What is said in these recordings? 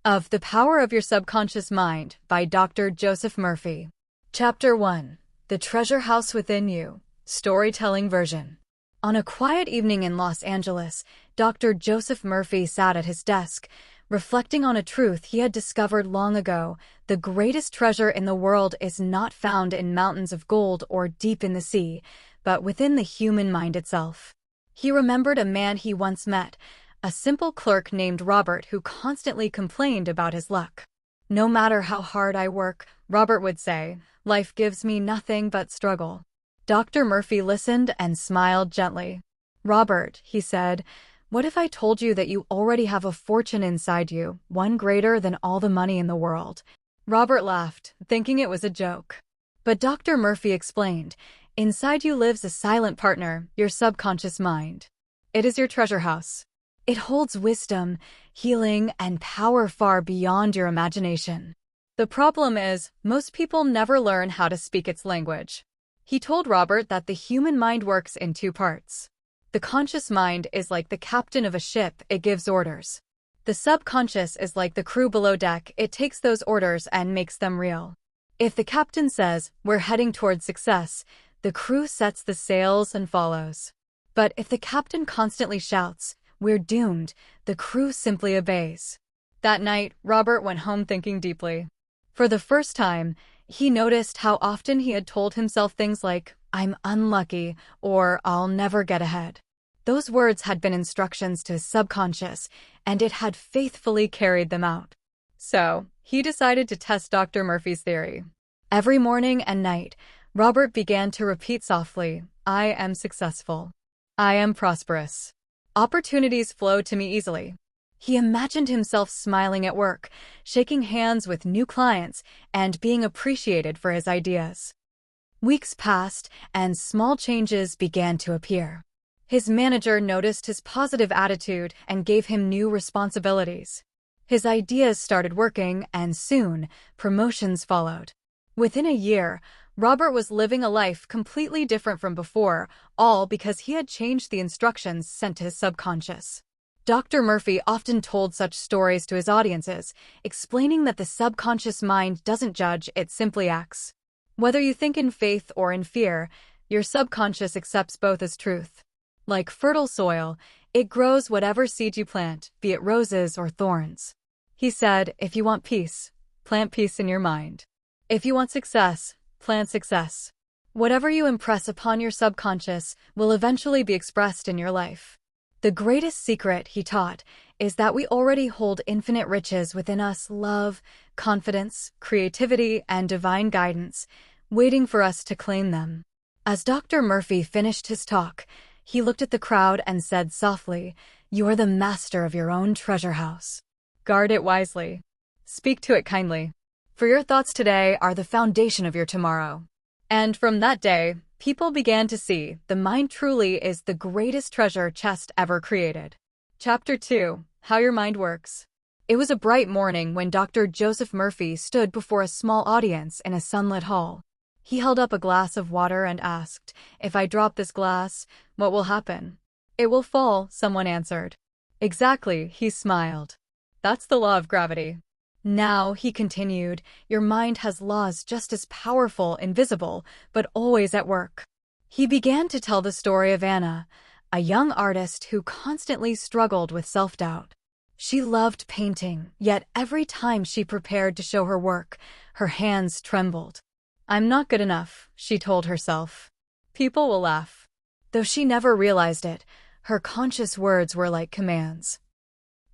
of The Power of Your Subconscious Mind by Dr. Joseph Murphy. Chapter 1. The Treasure House Within You, Storytelling Version. On a quiet evening in Los Angeles, Dr. Joseph Murphy sat at his desk, reflecting on a truth he had discovered long ago. The greatest treasure in the world is not found in mountains of gold or deep in the sea, but within the human mind itself. He remembered a man he once met, a simple clerk named Robert who constantly complained about his luck. "No matter how hard I work," Robert would say, "life gives me nothing but struggle." Dr. Murphy listened and smiled gently. "Robert," he said, "what if I told you that you already have a fortune inside you, one greater than all the money in the world?" Robert laughed, thinking it was a joke. But Dr. Murphy explained, "Inside you lives a silent partner, your subconscious mind. It is your treasure house. It holds wisdom, healing, and power far beyond your imagination. The problem is, most people never learn how to speak its language." He told Robert that the human mind works in two parts. The conscious mind is like the captain of a ship, it gives orders. The subconscious is like the crew below deck, it takes those orders and makes them real. If the captain says, "We're heading towards success," the crew sets the sails and follows. But if the captain constantly shouts, "We're doomed," the crew simply obeys. That night, Robert went home thinking deeply. For the first time, he noticed how often he had told himself things like, "I'm unlucky," or "I'll never get ahead." Those words had been instructions to his subconscious, and it had faithfully carried them out. So, he decided to test Dr. Murphy's theory. Every morning and night, Robert began to repeat softly, "I am successful. I am prosperous. Opportunities flow to me easily." He imagined himself smiling at work, shaking hands with new clients, and being appreciated for his ideas. Weeks passed, and small changes began to appear. His manager noticed his positive attitude and gave him new responsibilities. His ideas started working, and soon, promotions followed. Within a year, Robert was living a life completely different from before, all because he had changed the instructions sent to his subconscious. Dr. Murphy often told such stories to his audiences, explaining that the subconscious mind doesn't judge, it simply acts. Whether you think in faith or in fear, your subconscious accepts both as truth. Like fertile soil, it grows whatever seed you plant, be it roses or thorns. He said, "If you want peace, plant peace in your mind. If you want success, plant success. Whatever you impress upon your subconscious will eventually be expressed in your life." The greatest secret, he taught, is that we already hold infinite riches within us: love, confidence, creativity, and divine guidance, waiting for us to claim them. As Dr. Murphy finished his talk, he looked at the crowd and said softly, "You are the master of your own treasure house. Guard it wisely. Speak to it kindly. For your thoughts today are the foundation of your tomorrow." And from that day, people began to see the mind truly is the greatest treasure chest ever created. Chapter 2. How Your Mind Works. It was a bright morning when Dr. Joseph Murphy stood before a small audience in a sunlit hall. He held up a glass of water and asked, "If I drop this glass, what will happen?" "It will fall," someone answered. "Exactly," he smiled. "That's the law of gravity." "Now," he continued, "your mind has laws just as powerful, invisible, but always at work." He began to tell the story of Anna, a young artist who constantly struggled with self-doubt. She loved painting, yet every time she prepared to show her work, her hands trembled. "I'm not good enough," she told herself. "People will laugh." Though she never realized it, her conscious words were like commands.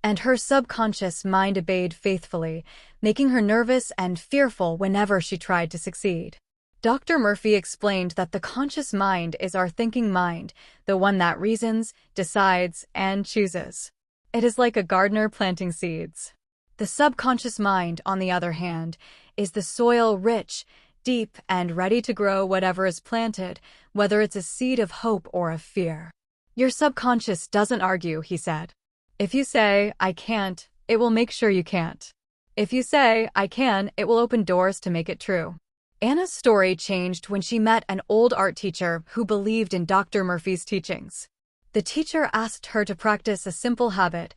And her subconscious mind obeyed faithfully, making her nervous and fearful whenever she tried to succeed. Dr. Murphy explained that the conscious mind is our thinking mind, the one that reasons, decides, and chooses. It is like a gardener planting seeds. The subconscious mind, on the other hand, is the soil, rich, deep, and ready to grow whatever is planted, whether it's a seed of hope or of fear. Your subconscious doesn't argue, he said. If you say, "I can't," it will make sure you can't. If you say, "I can," it will open doors to make it true. Anna's story changed when she met an old art teacher who believed in Dr. Murphy's teachings. The teacher asked her to practice a simple habit.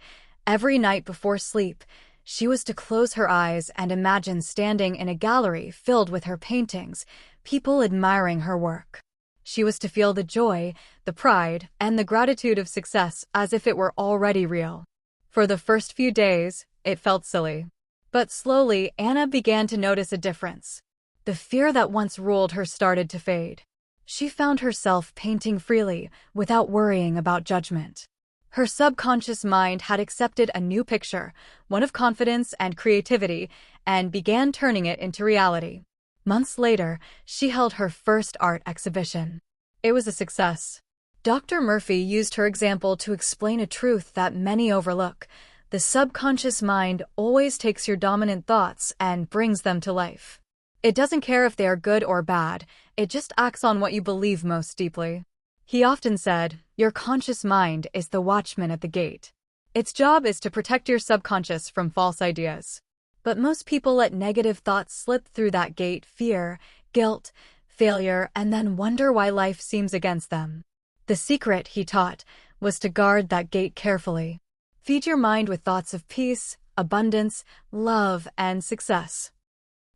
Every night before sleep, She was to close her eyes and imagine standing in a gallery filled with her paintings, people admiring her work. She was to feel the joy, the pride, and the gratitude of success as if it were already real. For the first few days, it felt silly. But slowly, Anna began to notice a difference. The fear that once ruled her started to fade. She found herself painting freely, without worrying about judgment. Her subconscious mind had accepted a new picture, one of confidence and creativity, and began turning it into reality. Months later, she held her first art exhibition. It was a success. Dr. Murphy used her example to explain a truth that many overlook. The subconscious mind always takes your dominant thoughts and brings them to life. It doesn't care if they are good or bad, it just acts on what you believe most deeply. He often said, your conscious mind is the watchman at the gate. Its job is to protect your subconscious from false ideas. But most people let negative thoughts slip through that gate, fear, guilt, failure, and then wonder why life seems against them. The secret, he taught, was to guard that gate carefully. Feed your mind with thoughts of peace, abundance, love, and success.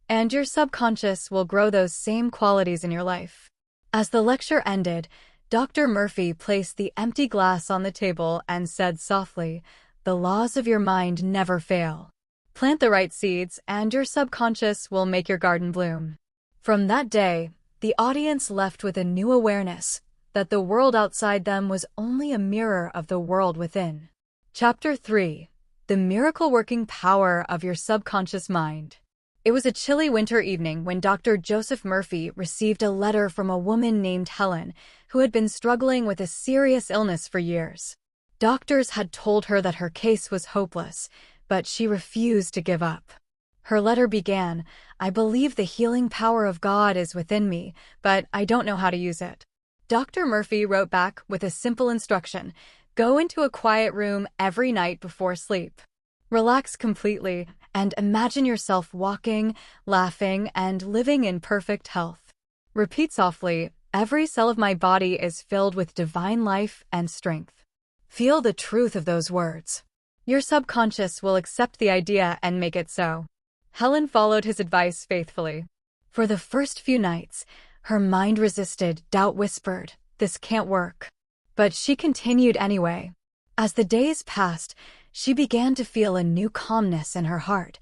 And your subconscious will grow those same qualities in your life. As the lecture ended, Dr. Murphy placed the empty glass on the table and said softly, "The laws of your mind never fail. Plant the right seeds, and your subconscious will make your garden bloom." From that day, the audience left with a new awareness that the world outside them was only a mirror of the world within. Chapter 3: The Miracle-Working Power of Your Subconscious Mind. It was a chilly winter evening when Dr. Joseph Murphy received a letter from a woman named Helen, who had been struggling with a serious illness for years. Doctors had told her that her case was hopeless, but she refused to give up. Her letter began, "I believe the healing power of God is within me, but I don't know how to use it." Dr. Murphy wrote back with a simple instruction: go into a quiet room every night before sleep. Relax completely and imagine yourself walking, laughing, and living in perfect health. Repeat softly, "Every cell of my body is filled with divine life and strength." Feel the truth of those words. Your subconscious will accept the idea and make it so. Helen followed his advice faithfully. For the first few nights, her mind resisted, doubt whispered, "This can't work." But she continued anyway. As the days passed, she began to feel a new calmness in her heart,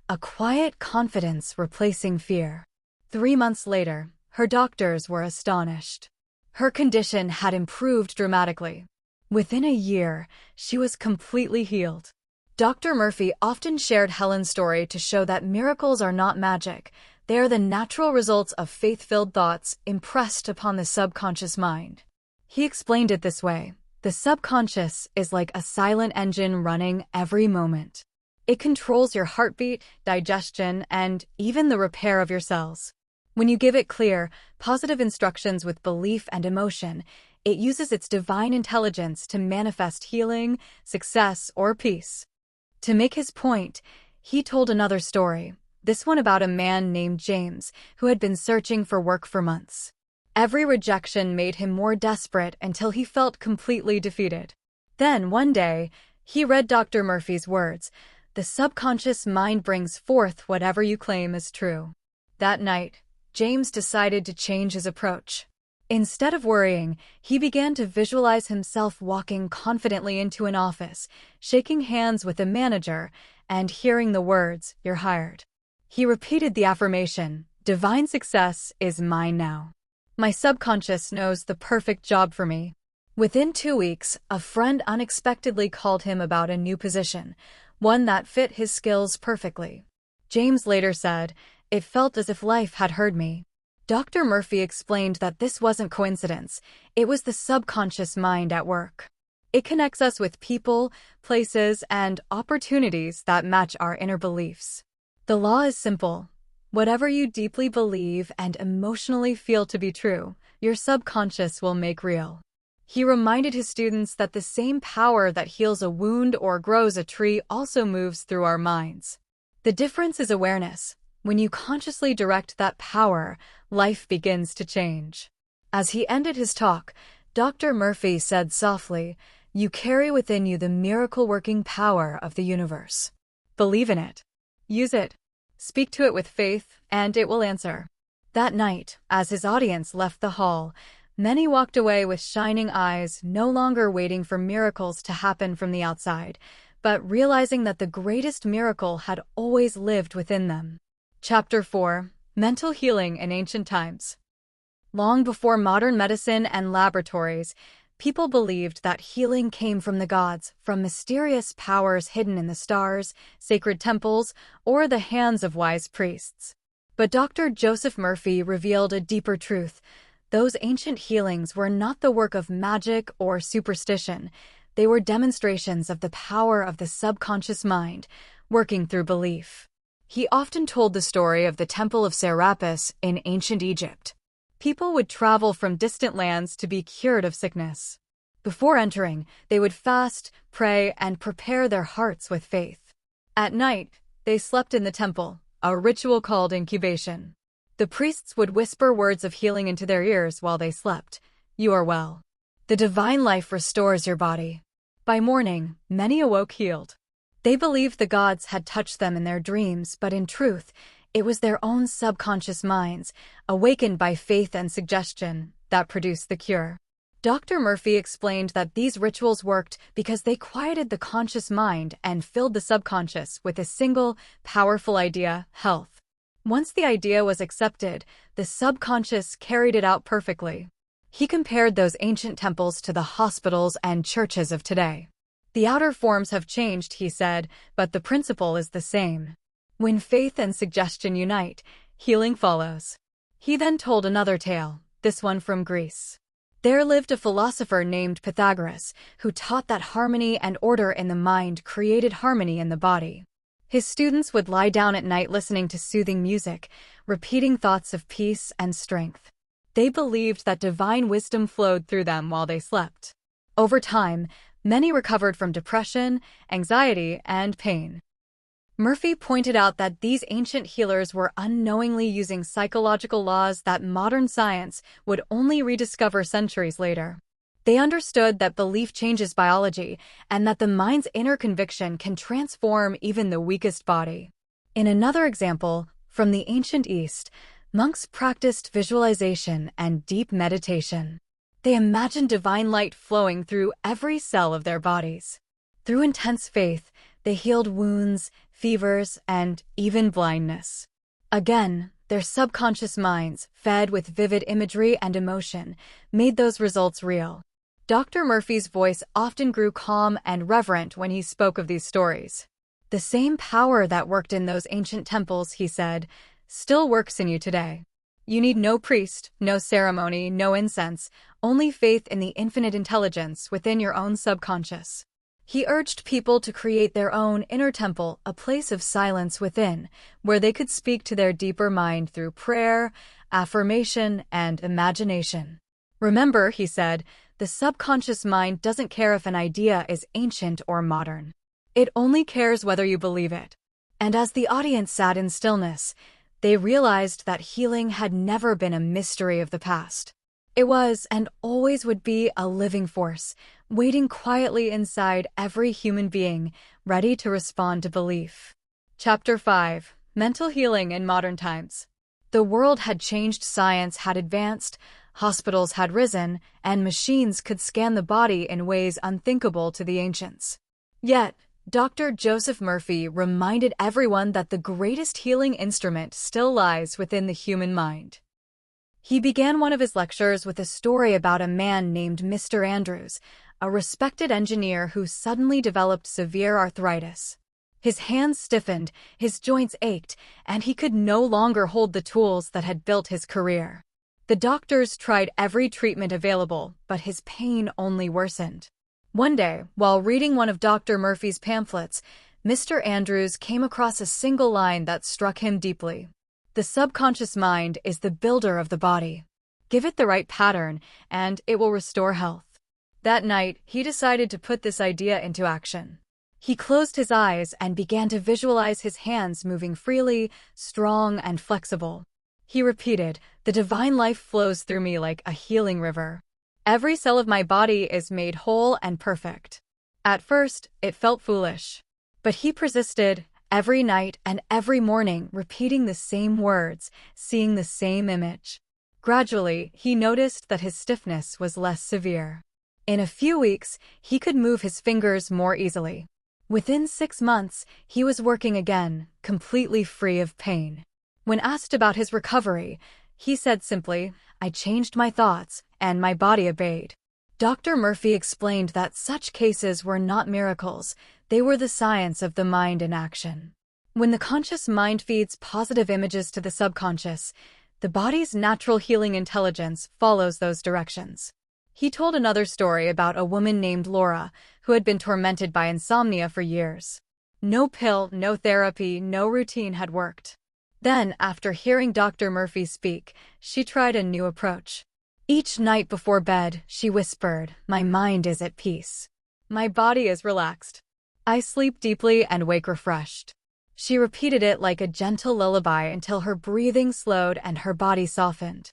a quiet confidence replacing fear. 3 months later, her doctors were astonished. Her condition had improved dramatically. Within a year, she was completely healed. Dr. Murphy often shared Helen's story to show that miracles are not magic. They are the natural results of faith-filled thoughts impressed upon the subconscious mind. He explained it this way: the subconscious is like a silent engine running every moment. It controls your heartbeat, digestion, and even the repair of your cells. When you give it clear, positive instructions with belief and emotion, it uses its divine intelligence to manifest healing, success, or peace. To make his point, he told another story, this one about a man named James, who had been searching for work for months. Every rejection made him more desperate until he felt completely defeated. Then, one day, he read Dr. Murphy's words, "The subconscious mind brings forth whatever you claim is true." That night, James decided to change his approach. Instead of worrying, he began to visualize himself walking confidently into an office, shaking hands with the manager, and hearing the words, "You're hired." He repeated the affirmation, "Divine success is mine now. My subconscious knows the perfect job for me." Within 2 weeks, a friend unexpectedly called him about a new position, one that fit his skills perfectly. James later said, "It felt as if life had heard me." Dr. Murphy explained that this wasn't coincidence, it was the subconscious mind at work. It connects us with people, places, and opportunities that match our inner beliefs. The law is simple. Whatever you deeply believe and emotionally feel to be true, your subconscious will make real. He reminded his students that the same power that heals a wound or grows a tree also moves through our minds. The difference is awareness. When you consciously direct that power, life begins to change. As he ended his talk, Dr. Murphy said softly, "You carry within you the miracle-working power of the universe. Believe in it. Use it. Speak to it with faith, and it will answer. That night, as his audience left the hall, many walked away with shining eyes, no longer waiting for miracles to happen from the outside, but realizing that the greatest miracle had always lived within them. Chapter 4: Mental Healing in Ancient Times. Long before modern medicine and laboratories, people believed that healing came from the gods, from mysterious powers hidden in the stars, sacred temples, or the hands of wise priests. But Dr. Joseph Murphy revealed a deeper truth. Those ancient healings were not the work of magic or superstition. They were demonstrations of the power of the subconscious mind, working through belief. He often told the story of the Temple of Serapis in ancient Egypt. People would travel from distant lands to be cured of sickness. Before entering, they would fast, pray, and prepare their hearts with faith. At night, they slept in the temple, a ritual called incubation. The priests would whisper words of healing into their ears while they slept. You are well. The divine life restores your body. By morning, many awoke healed. They believed the gods had touched them in their dreams, but in truth, it was their own subconscious minds, awakened by faith and suggestion, that produced the cure. Dr. Murphy explained that these rituals worked because they quieted the conscious mind and filled the subconscious with a single, powerful idea: health. Once the idea was accepted, the subconscious carried it out perfectly. He compared those ancient temples to the hospitals and churches of today. The outer forms have changed, he said, but the principle is the same. When faith and suggestion unite, healing follows. He then told another tale, this one from Greece. There lived a philosopher named Pythagoras, who taught that harmony and order in the mind created harmony in the body. His students would lie down at night listening to soothing music, repeating thoughts of peace and strength. They believed that divine wisdom flowed through them while they slept. Over time, many recovered from depression, anxiety, and pain. Murphy pointed out that these ancient healers were unknowingly using psychological laws that modern science would only rediscover centuries later. They understood that belief changes biology and that the mind's inner conviction can transform even the weakest body. In another example, from the ancient East, monks practiced visualization and deep meditation. They imagined divine light flowing through every cell of their bodies. Through intense faith, they healed wounds, fevers, and even blindness. Again, their subconscious minds, fed with vivid imagery and emotion, made those results real. Dr. Murphy's voice often grew calm and reverent when he spoke of these stories. The same power that worked in those ancient temples, he said, still works in you today. You need no priest, no ceremony, no incense, only faith in the infinite intelligence within your own subconscious. He urged people to create their own inner temple, a place of silence within, where they could speak to their deeper mind through prayer, affirmation, and imagination. Remember, he said, the subconscious mind doesn't care if an idea is ancient or modern. It only cares whether you believe it. And as the audience sat in stillness, they realized that healing had never been a mystery of the past. It was, and always would be, a living force, waiting quietly inside every human being, ready to respond to belief. Chapter 5: Mental Healing in Modern Times. The world had changed, science had advanced, hospitals had risen, and machines could scan the body in ways unthinkable to the ancients. Yet, Dr. Joseph Murphy reminded everyone that the greatest healing instrument still lies within the human mind. He began one of his lectures with a story about a man named Mr. Andrews, a respected engineer who suddenly developed severe arthritis. His hands stiffened, his joints ached, and he could no longer hold the tools that had built his career. The doctors tried every treatment available, but his pain only worsened. One day, while reading one of Dr. Murphy's pamphlets, Mr. Andrews came across a single line that struck him deeply. The subconscious mind is the builder of the body. Give it the right pattern, and it will restore health. That night, he decided to put this idea into action. He closed his eyes and began to visualize his hands moving freely, strong and flexible. He repeated, "The divine life flows through me like a healing river. Every cell of my body is made whole and perfect." At first, it felt foolish. But he persisted, every night and every morning, repeating the same words, seeing the same image. Gradually, he noticed that his stiffness was less severe. In a few weeks, he could move his fingers more easily. Within 6 months, he was working again, completely free of pain. When asked about his recovery, he said simply, "I changed my thoughts, and my body obeyed." Dr. Murphy explained that such cases were not miracles, they were the science of the mind in action. When the conscious mind feeds positive images to the subconscious, the body's natural healing intelligence follows those directions. He told another story about a woman named Laura, who had been tormented by insomnia for years. No pill, no therapy, no routine had worked. Then, after hearing Dr. Murphy speak, she tried a new approach. Each night before bed, she whispered, "My mind is at peace. My body is relaxed. I sleep deeply and wake refreshed." She repeated it like a gentle lullaby until her breathing slowed and her body softened.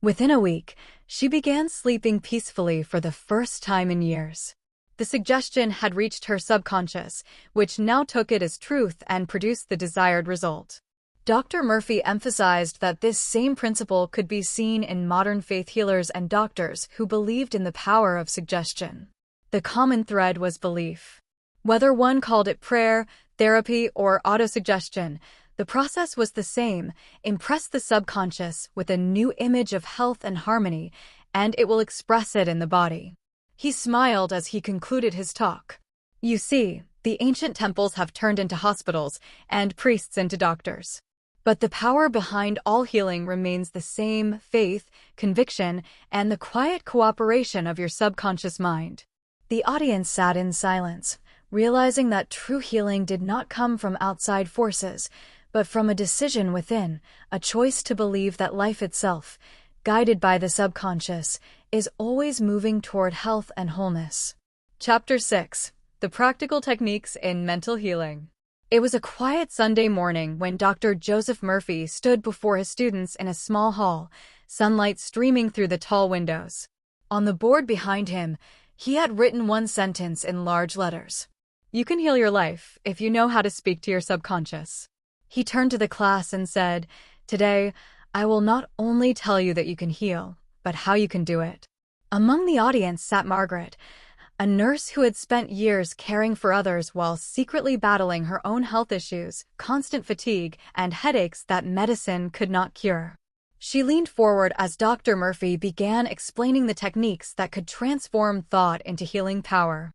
Within a week, she began sleeping peacefully for the first time in years. The suggestion had reached her subconscious, which now took it as truth and produced the desired result. Dr. Murphy emphasized that this same principle could be seen in modern faith healers and doctors who believed in the power of suggestion. The common thread was belief. Whether one called it prayer, therapy, or autosuggestion, the process was the same: impress the subconscious with a new image of health and harmony, and it will express it in the body. He smiled as he concluded his talk. "You see, the ancient temples have turned into hospitals, and priests into doctors. But the power behind all healing remains the same: faith, conviction, and the quiet cooperation of your subconscious mind." The audience sat in silence, realizing that true healing did not come from outside forces, but from a decision within, a choice to believe that life itself, guided by the subconscious, is always moving toward health and wholeness. Chapter 6: The Practical Techniques in Mental Healing. It was a quiet Sunday morning when Dr. Joseph Murphy stood before his students in a small hall, sunlight streaming through the tall windows. On the board behind him, he had written one sentence in large letters: "You can heal your life if you know how to speak to your subconscious." He turned to the class and said, "Today, I will not only tell you that you can heal, but how you can do it." Among the audience sat Margaret, a nurse who had spent years caring for others while secretly battling her own health issues, constant fatigue, and headaches that medicine could not cure. She leaned forward as Dr. Murphy began explaining the techniques that could transform thought into healing power.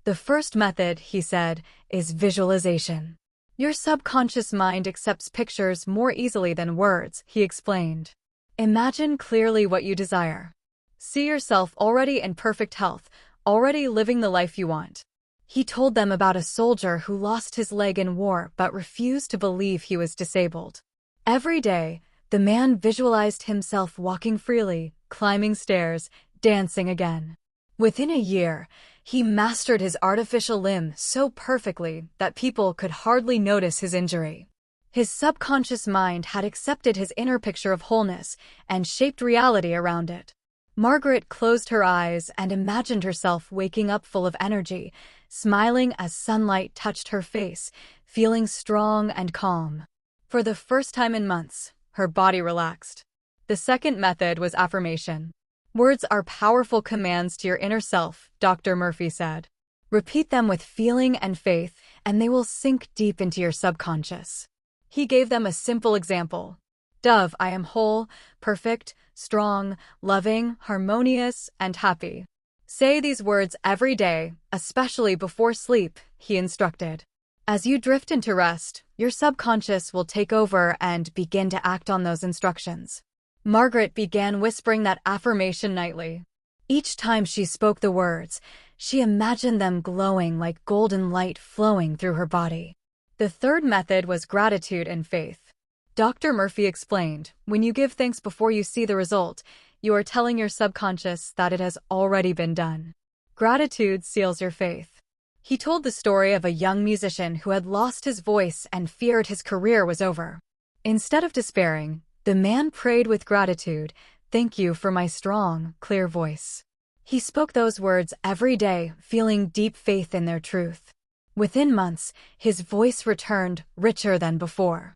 "The first method," he said, "is visualization. Your subconscious mind accepts pictures more easily than words," he explained. "Imagine clearly what you desire. See yourself already in perfect health, already living the life you want." He told them about a soldier who lost his leg in war but refused to believe he was disabled. Every day, the man visualized himself walking freely, climbing stairs, dancing again. Within a year, he mastered his artificial limb so perfectly that people could hardly notice his injury. His subconscious mind had accepted his inner picture of wholeness and shaped reality around it. Margaret closed her eyes and imagined herself waking up full of energy, smiling as sunlight touched her face, feeling strong and calm. For the first time in months, her body relaxed. The second method was affirmation. "Words are powerful commands to your inner self," Dr. Murphy said. "Repeat them with feeling and faith, and they will sink deep into your subconscious." He gave them a simple example. "Dove, I am whole, perfect, strong, loving, harmonious, and happy." Say these words every day, especially before sleep, he instructed. As you drift into rest, your subconscious will take over and begin to act on those instructions. Margaret began whispering that affirmation nightly. Each time she spoke the words, she imagined them glowing like golden light flowing through her body. The third method was gratitude and faith. Dr. Murphy explained, "When you give thanks before you see the result, you are telling your subconscious that it has already been done. Gratitude seals your faith." He told the story of a young musician who had lost his voice and feared his career was over. Instead of despairing, the man prayed with gratitude, "Thank you for my strong, clear voice." He spoke those words every day, feeling deep faith in their truth. Within months, his voice returned, richer than before.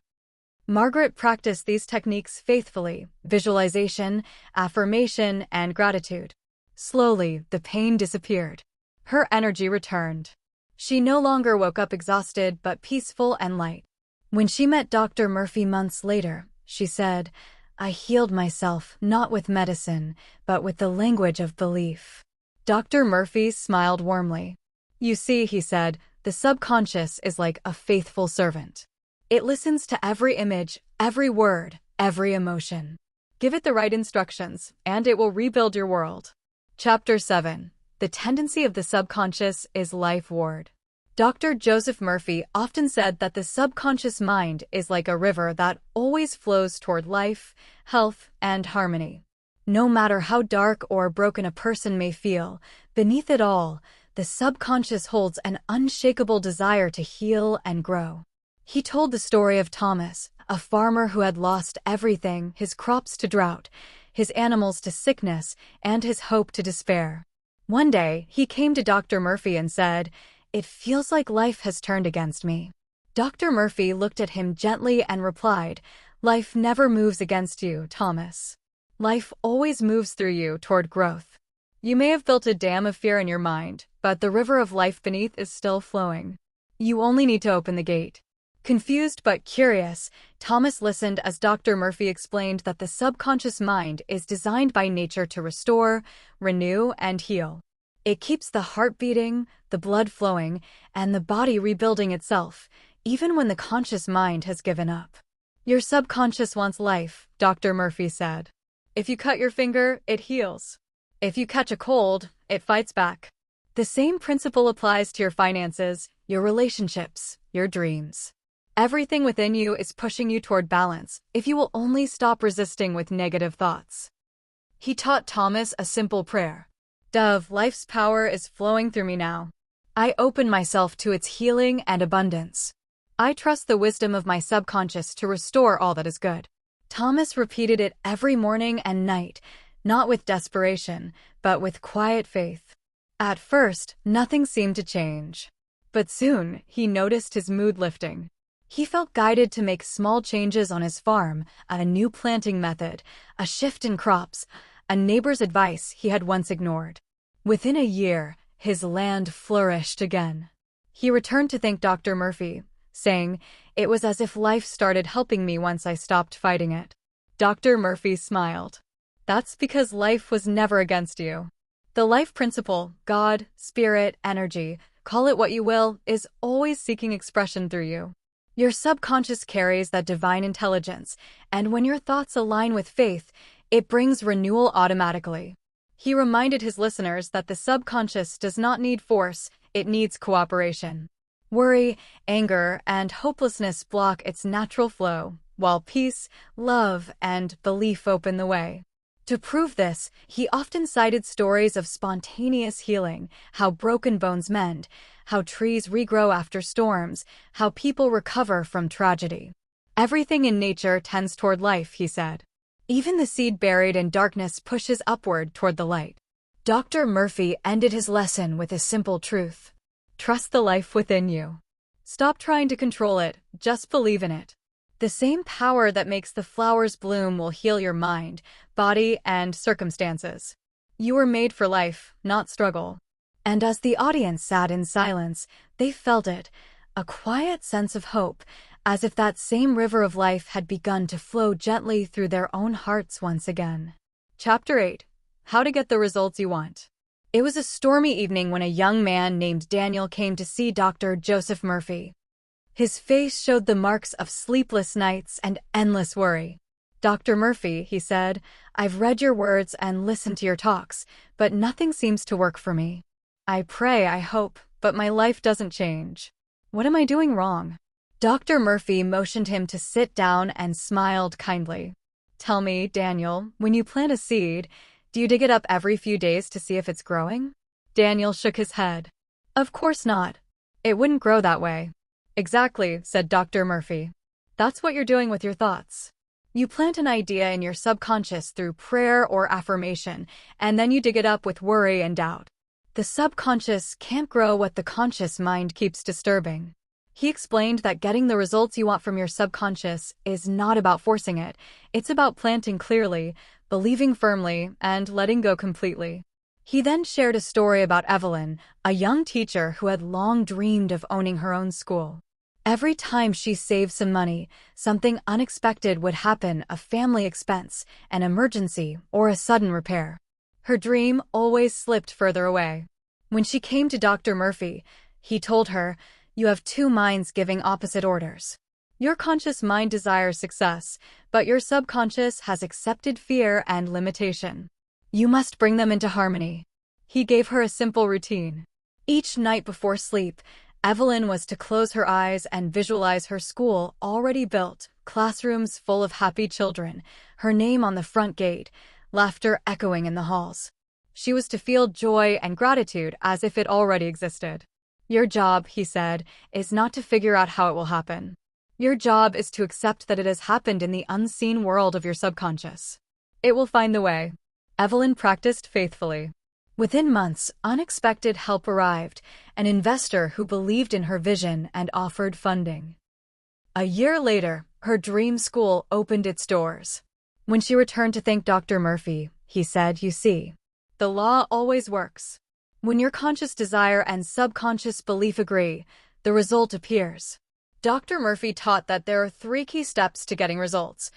Margaret practiced these techniques faithfully: visualization, affirmation, and gratitude. Slowly, the pain disappeared. Her energy returned. She no longer woke up exhausted but peaceful and light. When she met Dr. Murphy months later, she said, "I healed myself not with medicine, but with the language of belief." Dr. Murphy smiled warmly. "You see," he said, "the subconscious is like a faithful servant. It listens to every image, every word, every emotion. Give it the right instructions, and it will rebuild your world." Chapter 7. The tendency of the subconscious is life ward. Dr. Joseph Murphy often said that the subconscious mind is like a river that always flows toward life, health, and harmony. No matter how dark or broken a person may feel, beneath it all, the subconscious holds an unshakable desire to heal and grow. He told the story of Thomas, a farmer who had lost everything: his crops to drought, his animals to sickness, and his hope to despair. One day, he came to Dr. Murphy and said, "It feels like life has turned against me." Dr. Murphy looked at him gently and replied, "Life never moves against you, Thomas. Life always moves through you toward growth. You may have built a dam of fear in your mind, but the river of life beneath is still flowing. You only need to open the gate." Confused but curious, Thomas listened as Dr. Murphy explained that the subconscious mind is designed by nature to restore, renew, and heal. It keeps the heart beating, the blood flowing, and the body rebuilding itself, even when the conscious mind has given up. "Your subconscious wants life," Dr. Murphy said. "If you cut your finger, it heals. If you catch a cold, it fights back." The same principle applies to your finances, your relationships, your dreams. Everything within you is pushing you toward balance, if you will only stop resisting with negative thoughts. He taught Thomas a simple prayer. "Dove, life's power is flowing through me now. I open myself to its healing and abundance. I trust the wisdom of my subconscious to restore all that is good." Thomas repeated it every morning and night, not with desperation, but with quiet faith. At first, nothing seemed to change. But soon, he noticed his mood lifting. He felt guided to make small changes on his farm: a new planting method, a shift in crops, a neighbor's advice he had once ignored. Within a year, his land flourished again. He returned to thank Dr. Murphy, saying, "It was as if life started helping me once I stopped fighting it." Dr. Murphy smiled. "That's because life was never against you. The life principle, God, spirit, energy, call it what you will, is always seeking expression through you. Your subconscious carries that divine intelligence, and when your thoughts align with faith, it brings renewal automatically." He reminded his listeners that the subconscious does not need force, it needs cooperation. Worry, anger, and hopelessness block its natural flow, while peace, love, and belief open the way. To prove this, he often cited stories of spontaneous healing: how broken bones mend, how trees regrow after storms, how people recover from tragedy. "Everything in nature tends toward life," he said. "Even the seed buried in darkness pushes upward toward the light." Dr. Murphy ended his lesson with a simple truth: trust the life within you. Stop trying to control it, just believe in it. The same power that makes the flowers bloom will heal your mind, body, and circumstances. You were made for life, not struggle. And as the audience sat in silence, they felt it, a quiet sense of hope, as if that same river of life had begun to flow gently through their own hearts once again. Chapter 8. How to Get the Results You Want. It was a stormy evening when a young man named Daniel came to see Dr. Joseph Murphy. His face showed the marks of sleepless nights and endless worry. "Dr. Murphy," he said, "I've read your words and listened to your talks, but nothing seems to work for me. I pray, I hope, but my life doesn't change. What am I doing wrong?" Dr. Murphy motioned him to sit down and smiled kindly. "Tell me, Daniel, when you plant a seed, do you dig it up every few days to see if it's growing?" Daniel shook his head. "Of course not. It wouldn't grow that way." "Exactly," said Dr. Murphy. "That's what you're doing with your thoughts. You plant an idea in your subconscious through prayer or affirmation, and then you dig it up with worry and doubt. The subconscious can't grow what the conscious mind keeps disturbing. He explained that getting the results you want from your subconscious is not about forcing it, it's about planting clearly, believing firmly, and letting go completely. He then shared a story about Evelyn, a young teacher who had long dreamed of owning her own school. Every time she saved some money, something unexpected would happen: a family expense, an emergency, or a sudden repair. Her dream always slipped further away. When she came to Dr. Murphy, he told her, "You have two minds giving opposite orders. Your conscious mind desires success, but your subconscious has accepted fear and limitation. You must bring them into harmony." He gave her a simple routine. Each night before sleep, Evelyn was to close her eyes and visualize her school already built, classrooms full of happy children, her name on the front gate, laughter echoing in the halls. She was to feel joy and gratitude as if it already existed. Your job, he said, is not to figure out how it will happen. Your job is to accept that it has happened in the unseen world of your subconscious. It will find the way. Evelyn practiced faithfully. Within months, unexpected help arrived, an investor who believed in her vision and offered funding. A year later, her dream school opened its doors. When she returned to thank Dr. Murphy, he said, "You see, the law always works. When your conscious desire and subconscious belief agree, the result appears." Dr. Murphy taught that there are 3 key steps to getting results.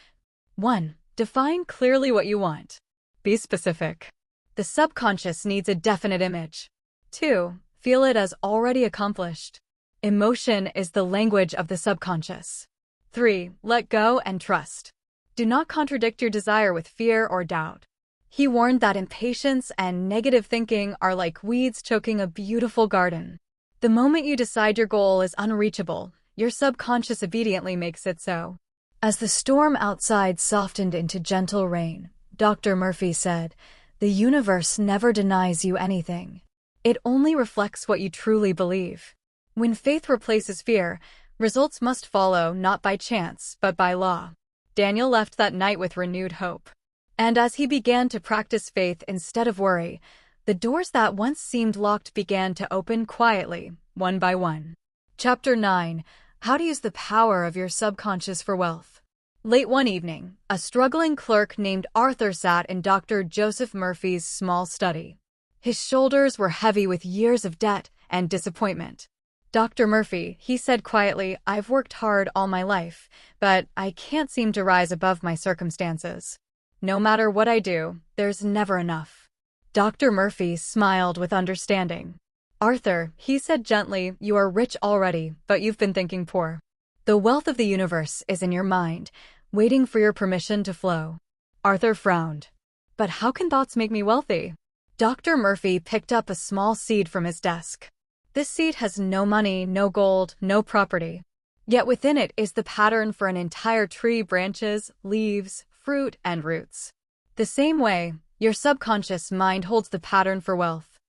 1. Define clearly what you want. Be specific. The subconscious needs a definite image. 2. Feel it as already accomplished. Emotion is the language of the subconscious. 3. Let go and trust. Do not contradict your desire with fear or doubt. He warned that impatience and negative thinking are like weeds choking a beautiful garden. The moment you decide your goal is unreachable, your subconscious obediently makes it so. As the storm outside softened into gentle rain, Dr. Murphy said, "The universe never denies you anything. It only reflects what you truly believe." When faith replaces fear, results must follow not by chance, but by law. Daniel left that night with renewed hope. And as he began to practice faith instead of worry, the doors that once seemed locked began to open quietly, one by one. Chapter 9. How to use the power of your subconscious for wealth. Late one evening, a struggling clerk named Arthur sat in Dr. Joseph Murphy's small study. His shoulders were heavy with years of debt and disappointment. "Dr. Murphy," he said quietly, "I've worked hard all my life, but I can't seem to rise above my circumstances. No matter what I do, there's never enough." Dr. Murphy smiled with understanding. "Arthur," he said gently, "you are rich already, but you've been thinking poor. The wealth of the universe is in your mind, waiting for your permission to flow." Arthur frowned. "But how can thoughts make me wealthy?" Dr. Murphy picked up a small seed from his desk. "This seed has no money, no gold, no property. Yet within it is the pattern for an entire tree: branches, leaves, fruit, and roots. The same way, your subconscious mind holds the pattern for wealth.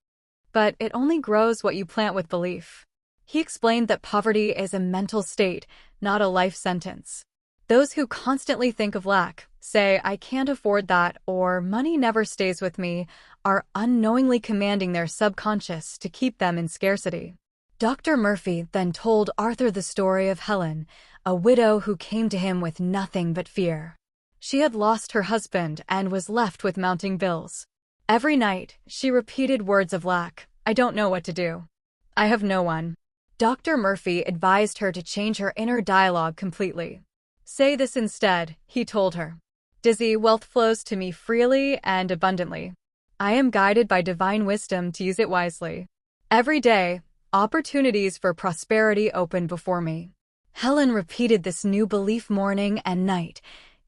But it only grows what you plant with belief." He explained that poverty is a mental state, not a life sentence. Those who constantly think of lack, say, "I can't afford that," or "money never stays with me," are unknowingly commanding their subconscious to keep them in scarcity. Dr. Murphy then told Arthur the story of Helen, a widow who came to him with nothing but fear. She had lost her husband and was left with mounting bills. Every night, she repeated words of lack: "I don't know what to do. I have no one." Dr. Murphy advised her to change her inner dialogue completely. "Say this instead," he told her. "Dizzy, wealth flows to me freely and abundantly. I am guided by divine wisdom to use it wisely. Every day, opportunities for prosperity open before me." Helen repeated this new belief morning and night,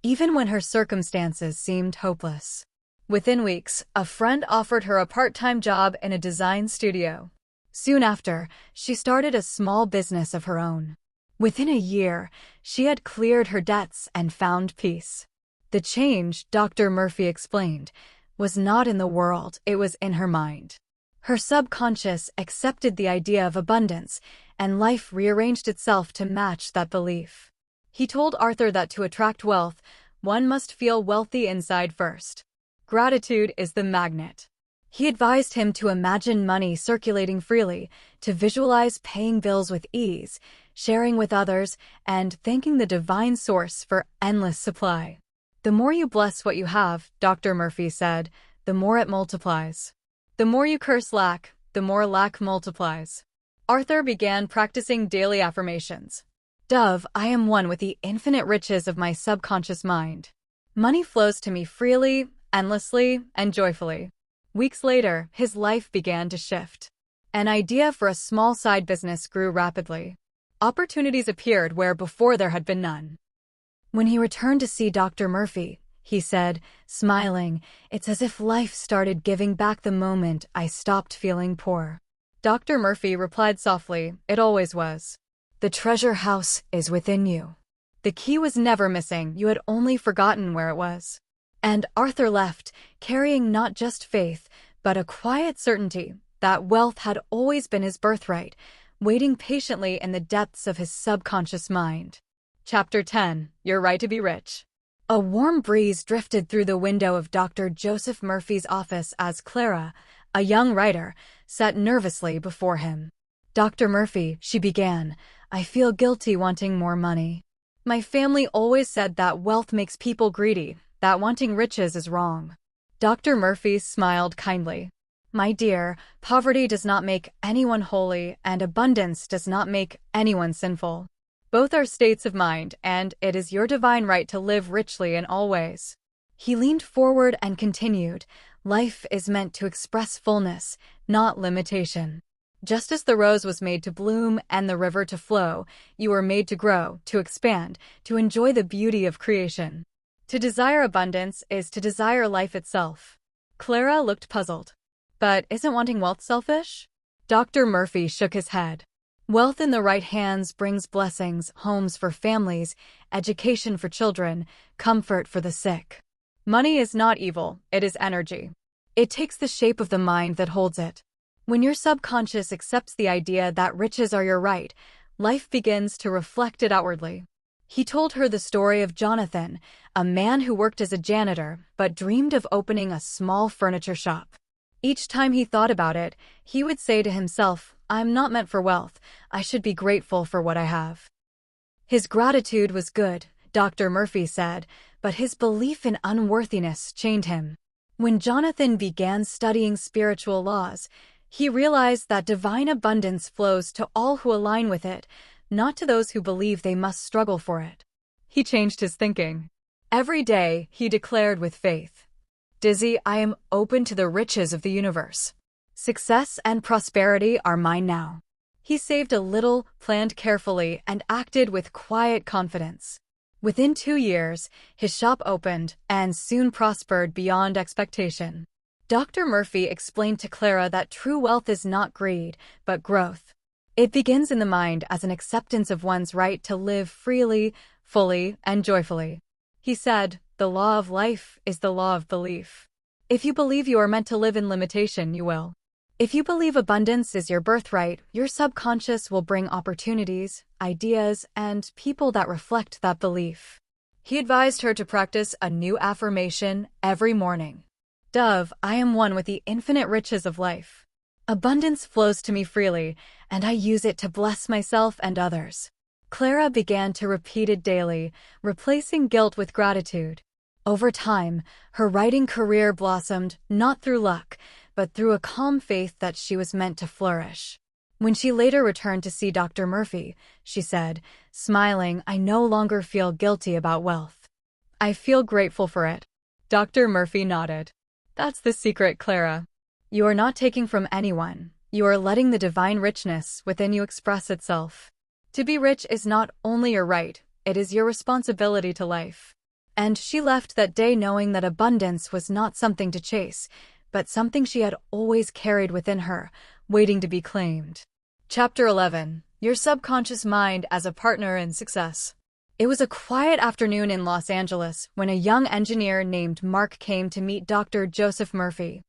even when her circumstances seemed hopeless. Within weeks, a friend offered her a part-time job in a design studio. Soon after, she started a small business of her own. Within a year, she had cleared her debts and found peace. The change, Dr. Murphy explained, was not in the world, it was in her mind. Her subconscious accepted the idea of abundance, and life rearranged itself to match that belief. He told Arthur that to attract wealth, one must feel wealthy inside first. Gratitude is the magnet. He advised him to imagine money circulating freely, to visualize paying bills with ease, sharing with others, and thanking the divine source for endless supply. The more you bless what you have, Dr. Murphy said, the more it multiplies. The more you curse lack, the more lack multiplies. Arthur began practicing daily affirmations. Dove, I am one with the infinite riches of my subconscious mind. Money flows to me freely, endlessly, and joyfully. Weeks later, his life began to shift. An idea for a small side business grew rapidly. Opportunities appeared where before there had been none. When he returned to see Dr. Murphy, he said, smiling, it's as if life started giving back the moment I stopped feeling poor. Dr. Murphy replied softly, it always was. The treasure house is within you. The key was never missing, you had only forgotten where it was. And Arthur left, carrying not just faith, but a quiet certainty that wealth had always been his birthright, waiting patiently in the depths of his subconscious mind. Chapter 10. Your Right to be Rich. A warm breeze drifted through the window of Dr. Joseph Murphy's office as Clara, a young writer, sat nervously before him. Dr. Murphy, she began, I feel guilty wanting more money. My family always said that wealth makes people greedy, that wanting riches is wrong. Dr. Murphy smiled kindly. My dear, poverty does not make anyone holy, and abundance does not make anyone sinful. Both are states of mind, and it is your divine right to live richly in all ways. He leaned forward and continued, life is meant to express fullness, not limitation. Just as the rose was made to bloom and the river to flow, you were made to grow, to expand, to enjoy the beauty of creation. To desire abundance is to desire life itself. Clara looked puzzled. But isn't wanting wealth selfish? Dr. Murphy shook his head. Wealth in the right hands brings blessings, homes for families, education for children, comfort for the sick. Money is not evil, it is energy. It takes the shape of the mind that holds it. When your subconscious accepts the idea that riches are your right, life begins to reflect it outwardly. He told her the story of Jonathan, a man who worked as a janitor but dreamed of opening a small furniture shop. Each time he thought about it, he would say to himself, I'm not meant for wealth, I should be grateful for what I have. His gratitude was good, Dr. Murphy said, but his belief in unworthiness chained him. When Jonathan began studying spiritual laws, he realized that divine abundance flows to all who align with it, not to those who believe they must struggle for it. He changed his thinking. Every day, he declared with faith, Dizzy, I am open to the riches of the universe. Success and prosperity are mine now. He saved a little, planned carefully, and acted with quiet confidence. Within 2 years, his shop opened and soon prospered beyond expectation. Dr. Murphy explained to Clara that true wealth is not greed, but growth. It begins in the mind as an acceptance of one's right to live freely, fully, and joyfully. He said, the law of life is the law of belief. If you believe you are meant to live in limitation, you will. If you believe abundance is your birthright, your subconscious will bring opportunities, ideas, and people that reflect that belief. He advised her to practice a new affirmation every morning. Dove, I am one with the infinite riches of life. Abundance flows to me freely, and I use it to bless myself and others. Clara began to repeat it daily, replacing guilt with gratitude. Over time, her writing career blossomed not through luck, but through a calm faith that she was meant to flourish. When she later returned to see Dr. Murphy, she said, smiling, I no longer feel guilty about wealth. I feel grateful for it. Dr. Murphy nodded. That's the secret, Clara. You are not taking from anyone. You are letting the divine richness within you express itself. To be rich is not only your right, it is your responsibility to life. And she left that day knowing that abundance was not something to chase, but something she had always carried within her, waiting to be claimed. Chapter 11. Your Subconscious Mind as a Partner in Success. It was a quiet afternoon in Los Angeles when a young engineer named Mark came to meet Dr. Joseph Murphy.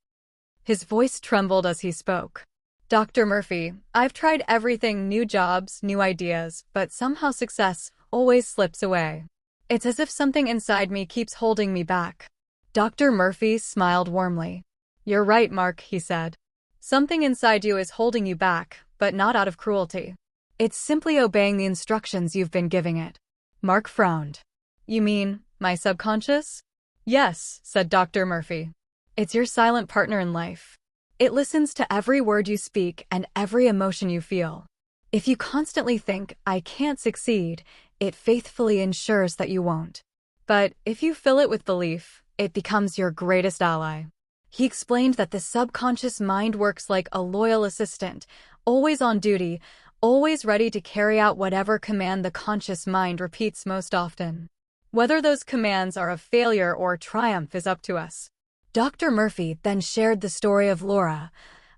His voice trembled as he spoke. Dr. Murphy, I've tried everything, new jobs, new ideas, but somehow success always slips away. It's as if something inside me keeps holding me back. Dr. Murphy smiled warmly. You're right, Mark, he said. Something inside you is holding you back, but not out of cruelty. It's simply obeying the instructions you've been giving it. Mark frowned. You mean, my subconscious? Yes, said Dr. Murphy. It's your silent partner in life. It listens to every word you speak and every emotion you feel. If you constantly think, I can't succeed, it faithfully ensures that you won't. But if you fill it with belief, it becomes your greatest ally. He explained that the subconscious mind works like a loyal assistant, always on duty, always ready to carry out whatever command the conscious mind repeats most often. Whether those commands are a failure or triumph is up to us. Dr. Murphy then shared the story of Laura,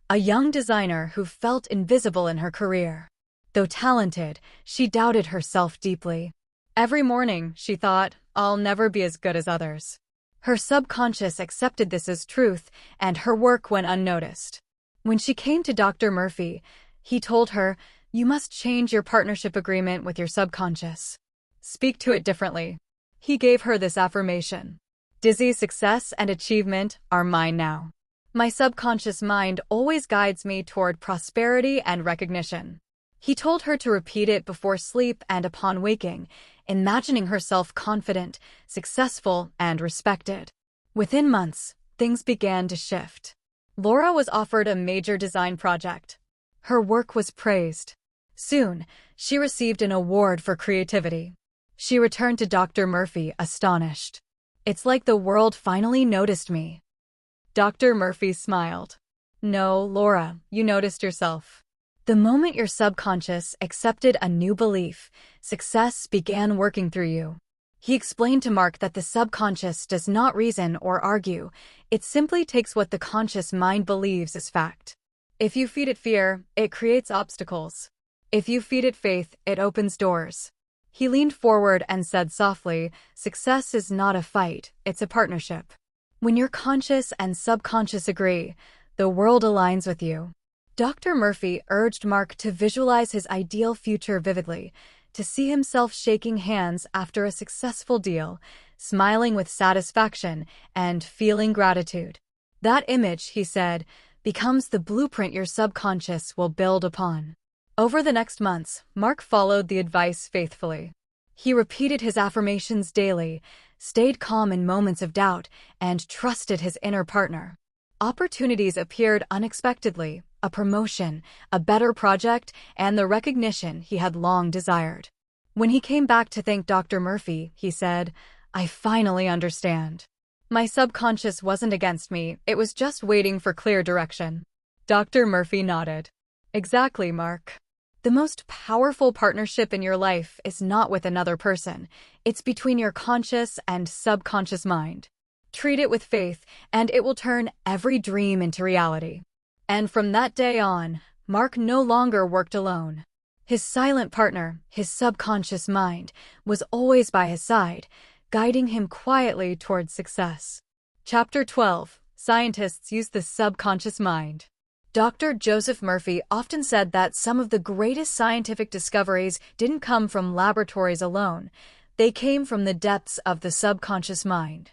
a young designer who felt invisible in her career. Though talented, she doubted herself deeply. Every morning, she thought, I'll never be as good as others. Her subconscious accepted this as truth, and her work went unnoticed. When she came to Dr. Murphy, he told her, you must change your partnership agreement with your subconscious. Speak to it differently. He gave her this affirmation. Dizzy's success and achievement are mine now. My subconscious mind always guides me toward prosperity and recognition. He told her to repeat it before sleep and upon waking, imagining herself confident, successful, and respected. Within months, things began to shift. Laura was offered a major design project. Her work was praised. Soon, she received an award for creativity. She returned to Dr. Murphy astonished. It's like the world finally noticed me. Dr. Murphy smiled. No, Laura, you noticed yourself. The moment your subconscious accepted a new belief, success began working through you. He explained to Mark that the subconscious does not reason or argue, it simply takes what the conscious mind believes is fact. If you feed it fear, it creates obstacles. If you feed it faith, it opens doors. He leaned forward and said softly, success is not a fight, it's a partnership. When your conscious and subconscious agree, the world aligns with you. Dr. Murphy urged Mark to visualize his ideal future vividly, to see himself shaking hands after a successful deal, smiling with satisfaction, and feeling gratitude. That image, he said, becomes the blueprint your subconscious will build upon. Over the next months, Mark followed the advice faithfully. He repeated his affirmations daily, stayed calm in moments of doubt, and trusted his inner partner. Opportunities appeared unexpectedly, a promotion, a better project, and the recognition he had long desired. When he came back to thank Dr. Murphy, he said, I finally understand. My subconscious wasn't against me, it was just waiting for clear direction. Dr. Murphy nodded. Exactly, Mark. The most powerful partnership in your life is not with another person, it's between your conscious and subconscious mind. Treat it with faith, and it will turn every dream into reality. And from that day on, Mark no longer worked alone. His silent partner, his subconscious mind, was always by his side, guiding him quietly towards success. Chapter 12. Scientists use the subconscious mind. Dr. Joseph Murphy often said that some of the greatest scientific discoveries didn't come from laboratories alone, they came from the depths of the subconscious mind.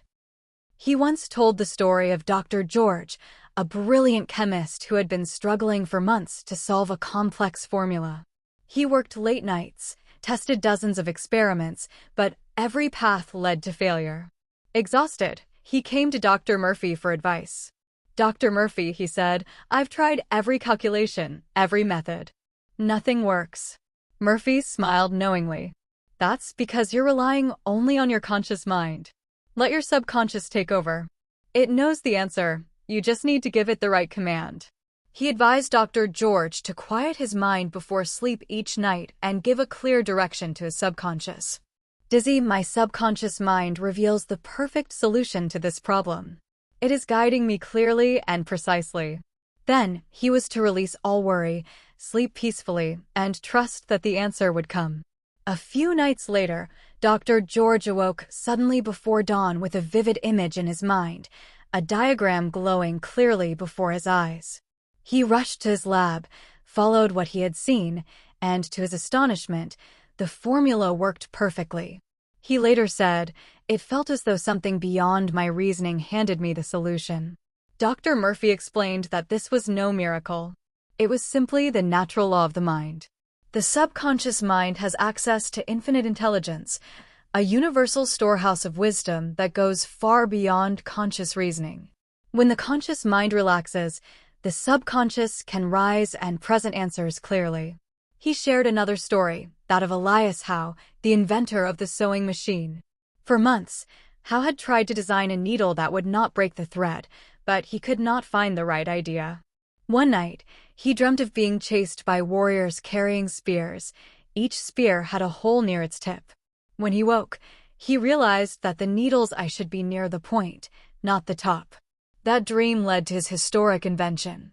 He once told the story of Dr. George, a brilliant chemist who had been struggling for months to solve a complex formula. He worked late nights, tested dozens of experiments, but every path led to failure. Exhausted, he came to Dr. Murphy for advice. Dr. Murphy, he said, I've tried every calculation, every method. Nothing works. Murphy smiled knowingly. That's because you're relying only on your conscious mind. Let your subconscious take over. It knows the answer, you just need to give it the right command. He advised Dr. George to quiet his mind before sleep each night and give a clear direction to his subconscious. Dizzy, my subconscious mind reveals the perfect solution to this problem. It is guiding me clearly and precisely. Then, he was to release all worry, sleep peacefully, and trust that the answer would come. A few nights later, Dr. George awoke suddenly before dawn with a vivid image in his mind, a diagram glowing clearly before his eyes. He rushed to his lab, followed what he had seen, and to his astonishment, the formula worked perfectly. He later said, "It felt as though something beyond my reasoning handed me the solution." Dr. Murphy explained that this was no miracle. It was simply the natural law of the mind. The subconscious mind has access to infinite intelligence, a universal storehouse of wisdom that goes far beyond conscious reasoning. When the conscious mind relaxes, the subconscious can rise and present answers clearly. He shared another story, that of Elias Howe, the inventor of the sewing machine. For months, Howe had tried to design a needle that would not break the thread, but he could not find the right idea. One night, he dreamt of being chased by warriors carrying spears. Each spear had a hole near its tip. When he woke, he realized that the needle's eye should be near the point, not the top. That dream led to his historic invention.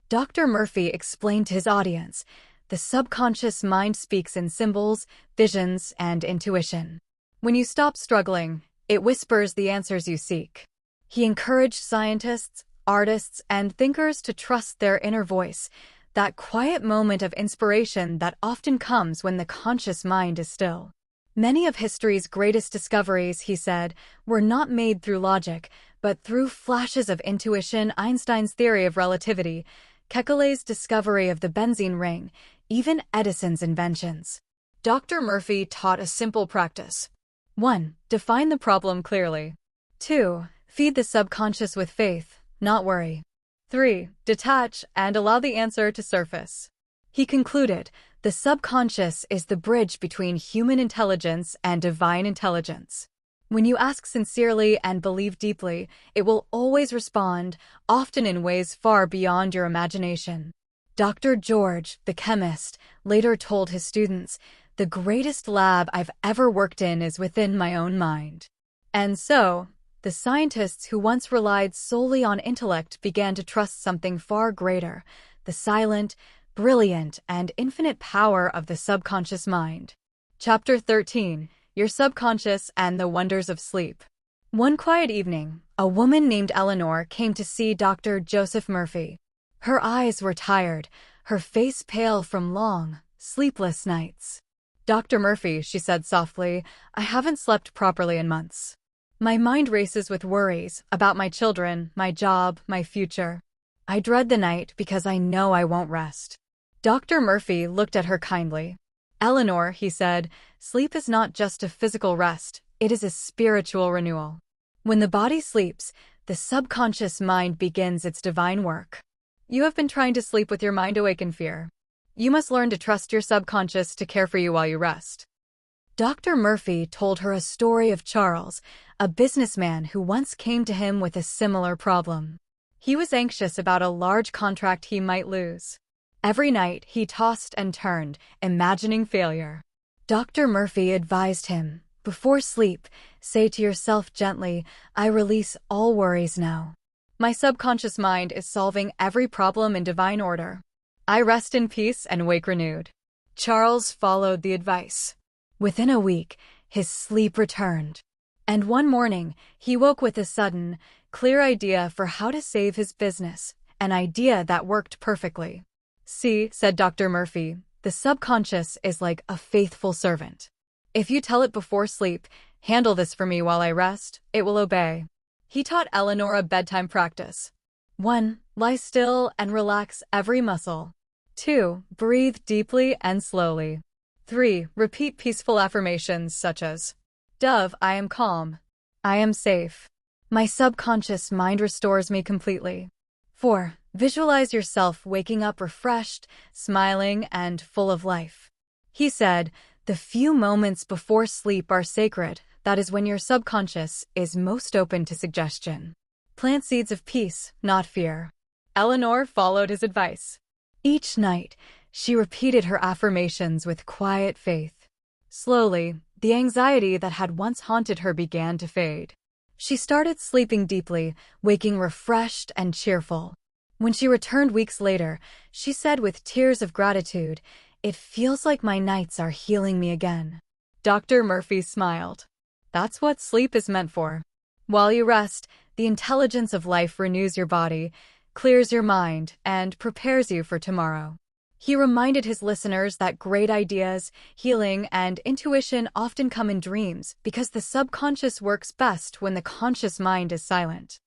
Dr. Murphy explained to his audience, the subconscious mind speaks in symbols, visions, and intuition. When you stop struggling, it whispers the answers you seek. He encouraged scientists, artists, and thinkers to trust their inner voice, that quiet moment of inspiration that often comes when the conscious mind is still. Many of history's greatest discoveries, he said, were not made through logic, but through flashes of intuition. Einstein's theory of relativity, Kekulé's discovery of the benzene ring, even Edison's inventions. Dr. Murphy taught a simple practice. 1. Define the problem clearly. 2. Feed the subconscious with faith, not worry. 3. Detach and allow the answer to surface. He concluded, the subconscious is the bridge between human intelligence and divine intelligence. When you ask sincerely and believe deeply, it will always respond, often in ways far beyond your imagination. Dr. George, the chemist, later told his students, the greatest lab I've ever worked in is within my own mind. And so, the scientists who once relied solely on intellect began to trust something far greater, the silent, brilliant, and infinite power of the subconscious mind. Chapter 13. Your Subconscious and the Wonders of Sleep. One quiet evening, a woman named Eleanor came to see Dr. Joseph Murphy. Her eyes were tired, her face pale from long, sleepless nights. Dr. Murphy, she said softly, I haven't slept properly in months. My mind races with worries about my children, my job, my future. I dread the night because I know I won't rest. Dr. Murphy looked at her kindly. Eleanor, he said, sleep is not just a physical rest, it is a spiritual renewal. When the body sleeps, the subconscious mind begins its divine work. You have been trying to sleep with your mind awake in fear. You must learn to trust your subconscious to care for you while you rest. Dr. Murphy told her a story of Charles, a businessman who once came to him with a similar problem. He was anxious about a large contract he might lose. Every night he tossed and turned, imagining failure. Dr. Murphy advised him, before sleep, say to yourself gently, I release all worries now. My subconscious mind is solving every problem in divine order. I rest in peace and wake renewed. Charles followed the advice. Within a week, his sleep returned. And one morning, he woke with a sudden, clear idea for how to save his business, an idea that worked perfectly. See, said Dr. Murphy, the subconscious is like a faithful servant. If you tell it before sleep, handle this for me while I rest, it will obey. He taught Eleanor a bedtime practice. 1. Lie still and relax every muscle. 2. Breathe deeply and slowly. 3. Repeat peaceful affirmations such as, Dove, I am calm. I am safe. My subconscious mind restores me completely. 4. Visualize yourself waking up refreshed, smiling, and full of life. He said, the few moments before sleep are sacred. That is when your subconscious is most open to suggestion. Plant seeds of peace, not fear. Eleanor followed his advice. Each night, she repeated her affirmations with quiet faith. Slowly, the anxiety that had once haunted her began to fade. She started sleeping deeply, waking refreshed and cheerful. When she returned weeks later, she said with tears of gratitude, it feels like my nights are healing me again. Dr. Murphy smiled. That's what sleep is meant for. While you rest, the intelligence of life renews your body, clears your mind, and prepares you for tomorrow. He reminded his listeners that great ideas, healing, and intuition often come in dreams because the subconscious works best when the conscious mind is silent.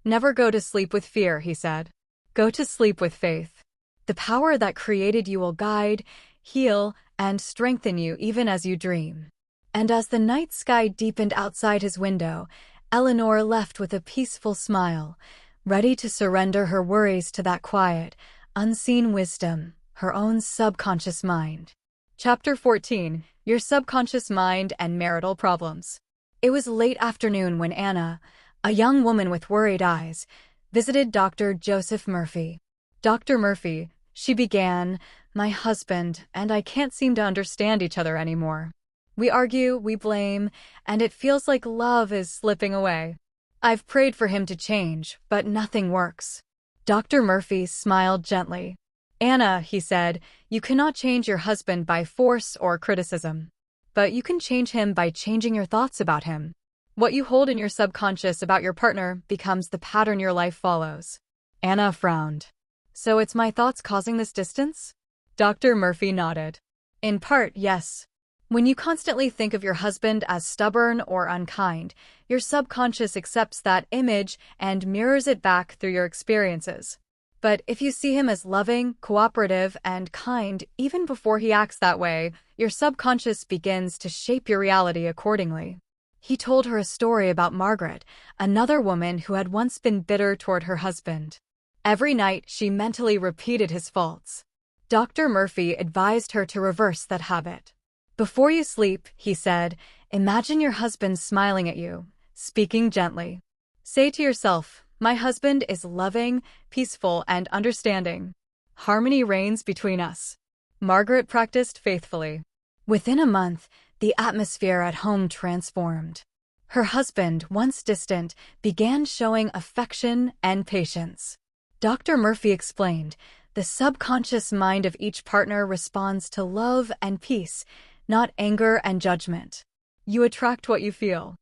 Never go to sleep with fear, he said. Go to sleep with faith. The power that created you will guide, heal, and strengthen you even as you dream. And as the night sky deepened outside his window, Eleanor left with a peaceful smile, ready to surrender her worries to that quiet, unseen wisdom, her own subconscious mind. Chapter 14: Your Subconscious Mind and Marital Problems. It was late afternoon when Anna, a young woman with worried eyes, visited Dr. Joseph Murphy. Dr. Murphy, she began, my husband and I can't seem to understand each other anymore. We argue, we blame, and it feels like love is slipping away. I've prayed for him to change, but nothing works. Dr. Murphy smiled gently. Anna, he said, you cannot change your husband by force or criticism. But you can change him by changing your thoughts about him. What you hold in your subconscious about your partner becomes the pattern your life follows. Anna frowned. So it's my thoughts causing this distance? Dr. Murphy nodded. In part, yes. When you constantly think of your husband as stubborn or unkind, your subconscious accepts that image and mirrors it back through your experiences. But if you see him as loving, cooperative, and kind even before he acts that way, your subconscious begins to shape your reality accordingly. He told her a story about Margaret, another woman who had once been bitter toward her husband. Every night, she mentally repeated his faults. Dr. Murphy advised her to reverse that habit. Before you sleep, he said, imagine your husband smiling at you, speaking gently. Say to yourself, my husband is loving, peaceful, and understanding. Harmony reigns between us. Margaret practiced faithfully. Within a month, the atmosphere at home transformed. Her husband, once distant, began showing affection and patience. Dr. Murphy explained, the subconscious mind of each partner responds to love and peace, not anger and judgment. You attract what you feel.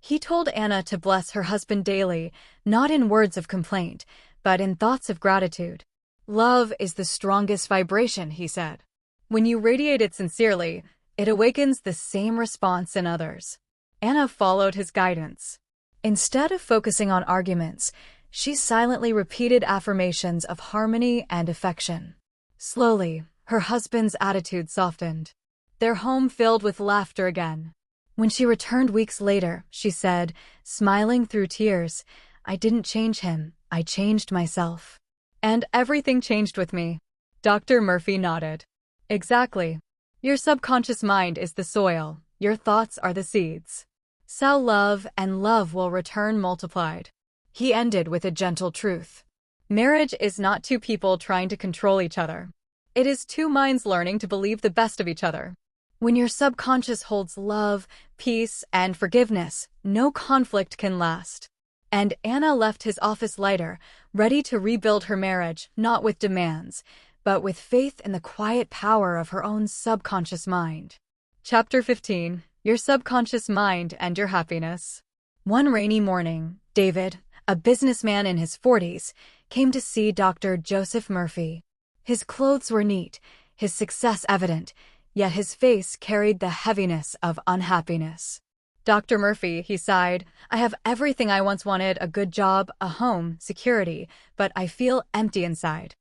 He told Anna to bless her husband daily, not in words of complaint, but in thoughts of gratitude. Love is the strongest vibration, he said. When you radiate it sincerely, it awakens the same response in others. Anna followed his guidance. Instead of focusing on arguments, she silently repeated affirmations of harmony and affection. Slowly, her husband's attitude softened. Their home filled with laughter again. When she returned weeks later, she said, smiling through tears, I didn't change him, I changed myself. And everything changed with me. Dr. Murphy nodded. Exactly. Your subconscious mind is the soil, your thoughts are the seeds. Sow love and love will return multiplied. He ended with a gentle truth. Marriage is not two people trying to control each other. It is two minds learning to believe the best of each other. When your subconscious holds love, peace, and forgiveness, no conflict can last. And Anna left his office lighter, ready to rebuild her marriage, not with demands, but with faith in the quiet power of her own subconscious mind. Chapter 15: Your Subconscious Mind and Your Happiness. One rainy morning, David, a businessman in his 40s, came to see Dr. Joseph Murphy. His clothes were neat, his success evident, yet his face carried the heaviness of unhappiness. Dr. Murphy, he sighed, I have everything I once wanted, a good job, a home, security, but I feel empty inside.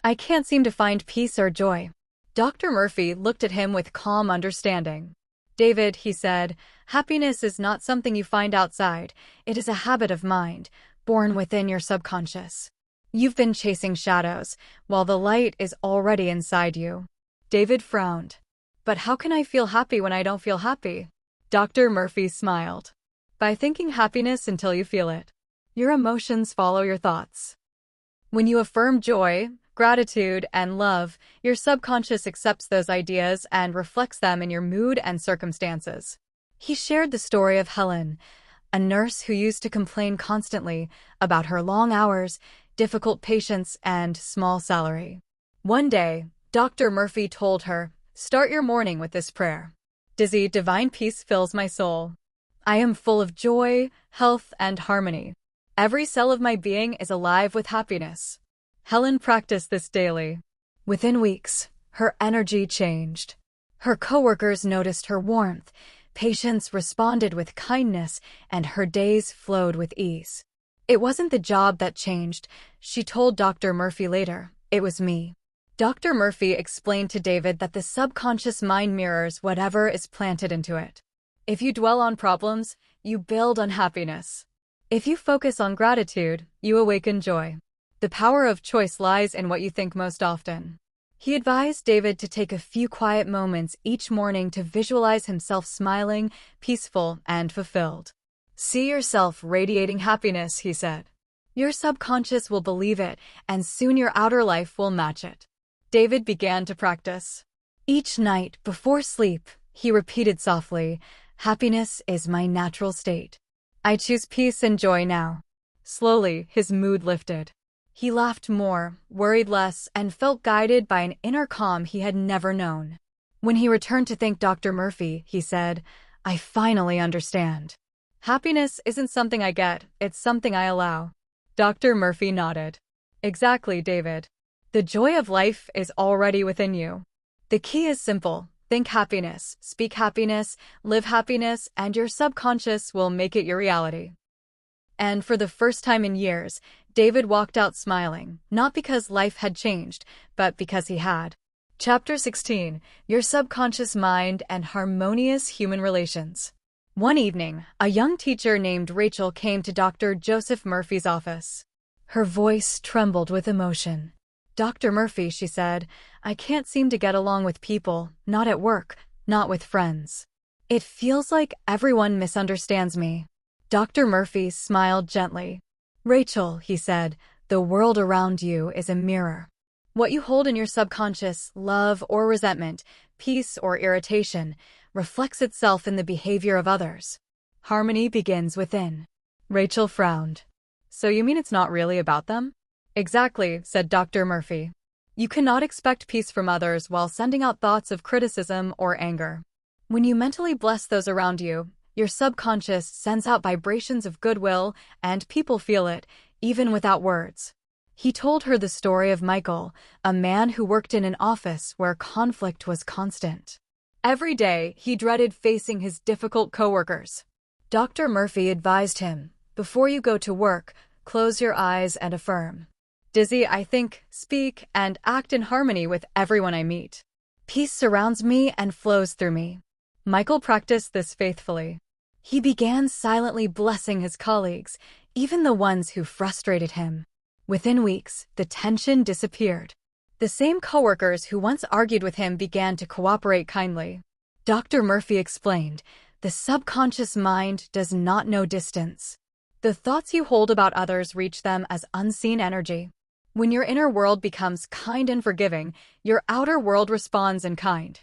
I can't seem to find peace or joy. Dr. Murphy looked at him with calm understanding. David, he said, happiness is not something you find outside. It is a habit of mind, born within your subconscious. You've been chasing shadows, while the light is already inside you. David frowned. But how can I feel happy when I don't feel happy? Dr. Murphy smiled. By thinking happiness until you feel it. Your emotions follow your thoughts. When you affirm joy, gratitude, and love, your subconscious accepts those ideas and reflects them in your mood and circumstances. He shared the story of Helen, a nurse who used to complain constantly about her long hours, difficult patients, and small salary. One day, Dr. Murphy told her, start your morning with this prayer. Dizzy, divine peace fills my soul. I am full of joy, health, and harmony. Every cell of my being is alive with happiness. Helen practiced this daily. Within weeks, her energy changed. Her coworkers noticed her warmth, patients responded with kindness, and her days flowed with ease. It wasn't the job that changed, she told Dr. Murphy later. It was me. Dr. Murphy explained to David that the subconscious mind mirrors whatever is planted into it. If you dwell on problems, you build unhappiness. If you focus on gratitude, you awaken joy. The power of choice lies in what you think most often. He advised David to take a few quiet moments each morning to visualize himself smiling, peaceful, and fulfilled. See yourself radiating happiness, he said. Your subconscious will believe it, and soon your outer life will match it. David began to practice. Each night, before sleep, he repeated softly, "Happiness is my natural state. I choose peace and joy now." Slowly, his mood lifted. He laughed more, worried less, and felt guided by an inner calm he had never known. When he returned to thank Dr. Murphy, he said, "I finally understand. Happiness isn't something I get, it's something I allow." Dr. Murphy nodded. Exactly, David. The joy of life is already within you. The key is simple. Think happiness, speak happiness, live happiness, and your subconscious will make it your reality. And for the first time in years, David walked out smiling, not because life had changed, but because he had. Chapter 16: Your Subconscious Mind and Harmonious Human Relations. One evening, a young teacher named Rachel came to Dr. Joseph Murphy's office. Her voice trembled with emotion. "Dr. Murphy," she said, "I can't seem to get along with people, not at work, not with friends. It feels like everyone misunderstands me." Dr. Murphy smiled gently. "Rachel," he said, "the world around you is a mirror. What you hold in your subconscious, love or resentment, peace or irritation, reflects itself in the behavior of others. Harmony begins within." Rachel frowned. "So you mean it's not really about them?" "Exactly," said Dr. Murphy. "You cannot expect peace from others while sending out thoughts of criticism or anger. When you mentally bless those around you, your subconscious sends out vibrations of goodwill, and people feel it, even without words." He told her the story of Michael, a man who worked in an office where conflict was constant. Every day, he dreaded facing his difficult coworkers. Dr. Murphy advised him, "Before you go to work, close your eyes and affirm. Dizzy, I think, speak, and act in harmony with everyone I meet. Peace surrounds me and flows through me." Michael practiced this faithfully. He began silently blessing his colleagues, even the ones who frustrated him. Within weeks, the tension disappeared. The same coworkers who once argued with him began to cooperate kindly. Dr. Murphy explained, "The subconscious mind does not know distance. The thoughts you hold about others reach them as unseen energy. When your inner world becomes kind and forgiving, your outer world responds in kind."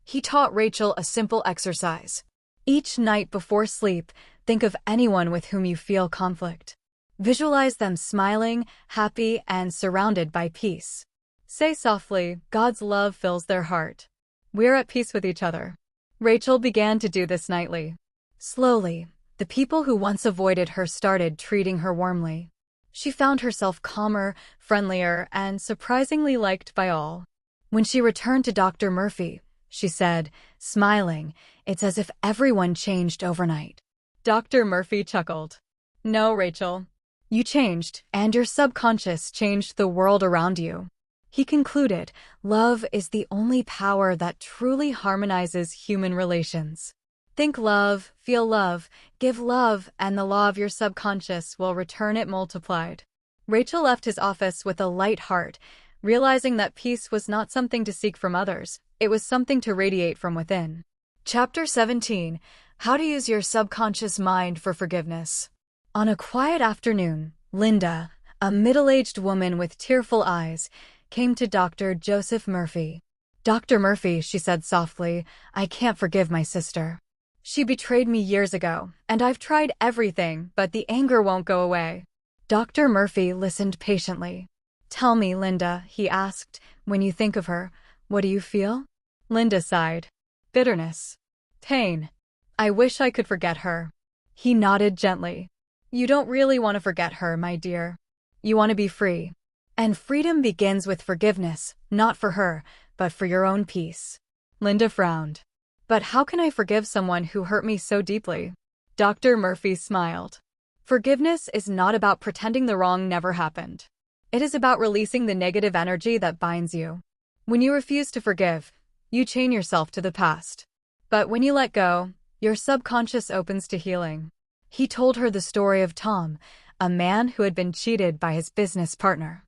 He taught Rachel a simple exercise. Each night before sleep, think of anyone with whom you feel conflict. Visualize them smiling, happy, and surrounded by peace. Say softly, "God's love fills their heart. We're at peace with each other." Rachel began to do this nightly. Slowly, the people who once avoided her started treating her warmly. She found herself calmer, friendlier, and surprisingly liked by all. When she returned to Dr. Murphy, she said, smiling, "It's as if everyone changed overnight." Dr. Murphy chuckled. "No, Rachel. You changed, and your subconscious changed the world around you." He concluded, "Love is the only power that truly harmonizes human relations. Think love, feel love, give love, and the law of your subconscious will return it multiplied." Rachel left his office with a light heart, realizing that peace was not something to seek from others, it was something to radiate from within. Chapter 17: How to Use Your Subconscious Mind for Forgiveness. On a quiet afternoon, Linda, a middle-aged woman with tearful eyes, came to Dr. Joseph Murphy. "Dr. Murphy," she said softly, "I can't forgive my sister. She betrayed me years ago, and I've tried everything, but the anger won't go away." Dr. Murphy listened patiently. "Tell me, Linda," he asked, "when you think of her, what do you feel?" Linda sighed. "Bitterness. Pain. I wish I could forget her." He nodded gently. "You don't really want to forget her, my dear. You want to be free. And freedom begins with forgiveness, not for her, but for your own peace." Linda frowned. "But how can I forgive someone who hurt me so deeply?" Dr. Murphy smiled. Forgiveness is not about pretending the wrong never happened. It is about releasing the negative energy that binds you. When you refuse to forgive, you chain yourself to the past. But when you let go, your subconscious opens to healing. He told her the story of Tom, a man who had been cheated by his business partner.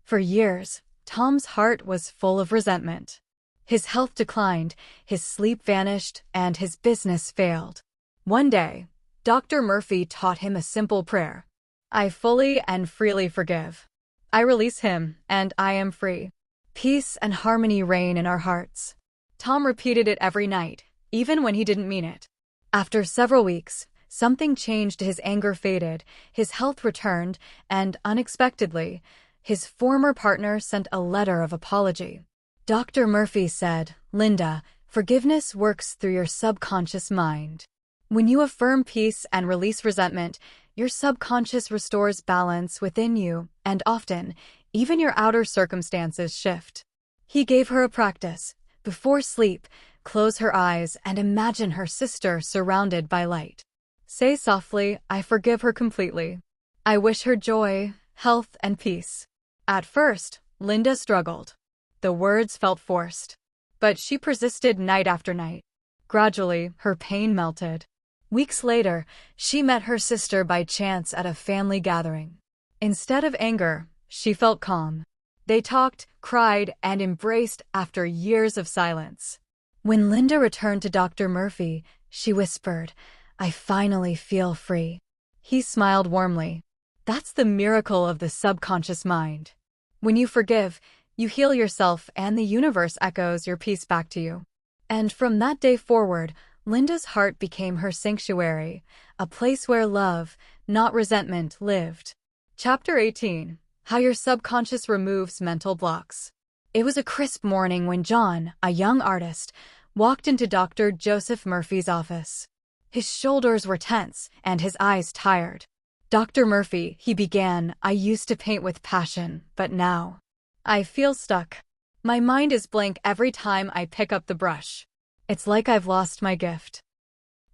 For years, Tom's heart was full of resentment. His health declined, his sleep vanished, and his business failed. One day, Dr. Murphy taught him a simple prayer. I fully and freely forgive. I release him, and I am free. Peace and harmony reign in our hearts. Tom repeated it every night, even when he didn't mean it. After several weeks, something changed. His anger faded, his health returned, and unexpectedly, his former partner sent a letter of apology. Dr. Murphy said, Linda, forgiveness works through your subconscious mind. When you affirm peace and release resentment, your subconscious restores balance within you, and often, even your outer circumstances shift. He gave her a practice. Before sleep, close her eyes and imagine her sister surrounded by light. Say softly, I forgive her completely. I wish her joy, health, and peace. At first, Linda struggled. The words felt forced. But she persisted night after night. Gradually, her pain melted. Weeks later, she met her sister by chance at a family gathering. Instead of anger, she felt calm. They talked, cried, and embraced after years of silence. When Linda returned to Dr. Murphy, she whispered, I finally feel free. He smiled warmly. That's the miracle of the subconscious mind. When you forgive, you heal yourself and the universe echoes your peace back to you. And from that day forward, Linda's heart became her sanctuary, a place where love, not resentment, lived. Chapter 18. How your subconscious removes mental blocks. It was a crisp morning when John, a young artist, walked into Dr. Joseph Murphy's office. His shoulders were tense and his eyes tired. Dr. Murphy, he began, I used to paint with passion, but now I feel stuck. My mind is blank every time I pick up the brush. It's like I've lost my gift.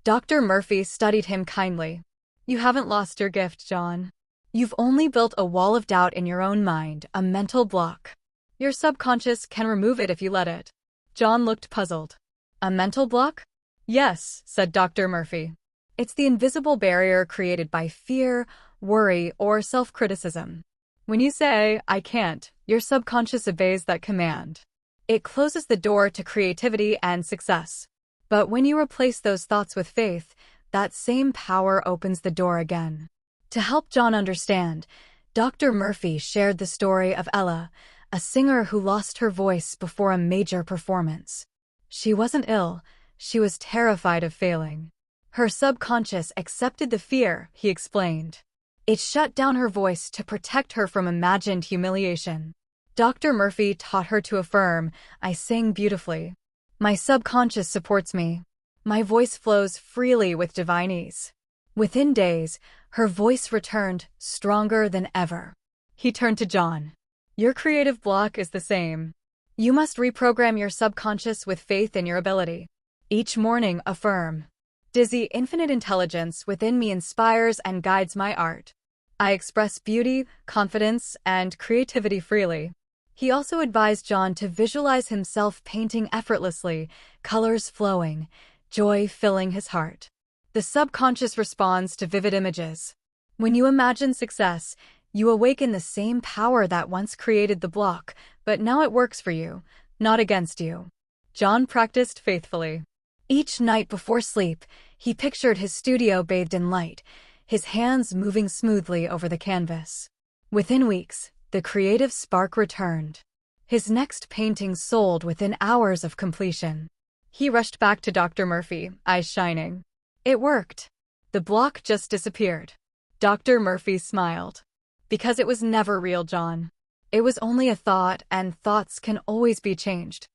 Dr. Murphy studied him kindly. You haven't lost your gift, John. You've only built a wall of doubt in your own mind, a mental block. Your subconscious can remove it if you let it. John looked puzzled. A mental block? Yes, said Dr. Murphy. It's the invisible barrier created by fear, worry, or self-criticism. When you say, I can't, your subconscious obeys that command. It closes the door to creativity and success. But when you replace those thoughts with faith, that same power opens the door again. To help John understand, Dr. Murphy shared the story of Ella, a singer who lost her voice before a major performance. She wasn't ill, she was terrified of failing. Her subconscious accepted the fear, he explained. It shut down her voice to protect her from imagined humiliation. Dr. Murphy taught her to affirm, I sing beautifully. My subconscious supports me. My voice flows freely with divine ease. Within days, her voice returned, stronger than ever. He turned to John. Your creative block is the same. You must reprogram your subconscious with faith in your ability. Each morning, affirm. Dizzy infinite intelligence within me inspires and guides my art. I express beauty, confidence, and creativity freely. He also advised John to visualize himself painting effortlessly, colors flowing, joy filling his heart. The subconscious responds to vivid images. When you imagine success, you awaken the same power that once created the block, but now it works for you, not against you. John practiced faithfully. Each night before sleep, he pictured his studio bathed in light, his hands moving smoothly over the canvas. Within weeks, the creative spark returned. His next painting sold within hours of completion. He rushed back to Dr. Murphy, eyes shining. It worked. The block just disappeared. Dr. Murphy smiled. Because it was never real, John. It was only a thought, and thoughts can always be changed.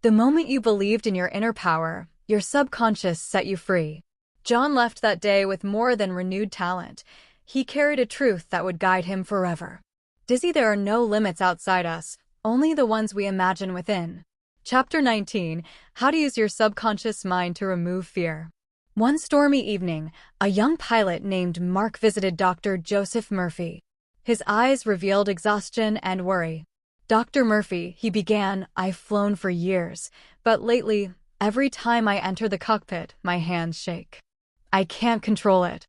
The moment you believed in your inner power, your subconscious set you free. John left that day with more than renewed talent. He carried a truth that would guide him forever. Dizzy, there are no limits outside us, only the ones we imagine within. Chapter 19. How to use your subconscious mind to remove fear. One stormy evening, a young pilot named Mark visited Dr. Joseph Murphy. His eyes revealed exhaustion and worry. "Dr. Murphy," he began, "I've flown for years, but lately, every time I enter the cockpit, my hands shake. I can't control it.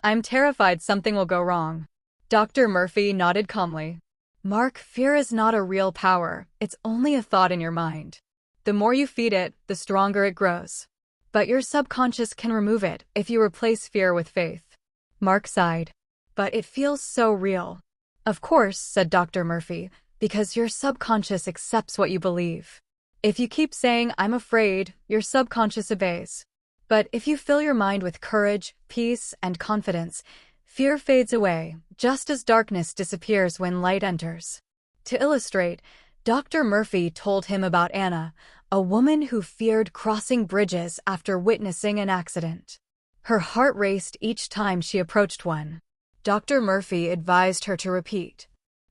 I'm terrified something will go wrong." Dr. Murphy nodded calmly. "Mark, fear is not a real power, it's only a thought in your mind. The more you feed it, the stronger it grows. But your subconscious can remove it if you replace fear with faith." Mark sighed. "But it feels so real." "Of course," said Dr. Murphy, "because your subconscious accepts what you believe. If you keep saying, 'I'm afraid,' your subconscious obeys. But if you fill your mind with courage, peace, and confidence, fear fades away, just as darkness disappears when light enters." To illustrate, Dr. Murphy told him about Anna, a woman who feared crossing bridges after witnessing an accident. Her heart raced each time she approached one. Dr. Murphy advised her to repeat,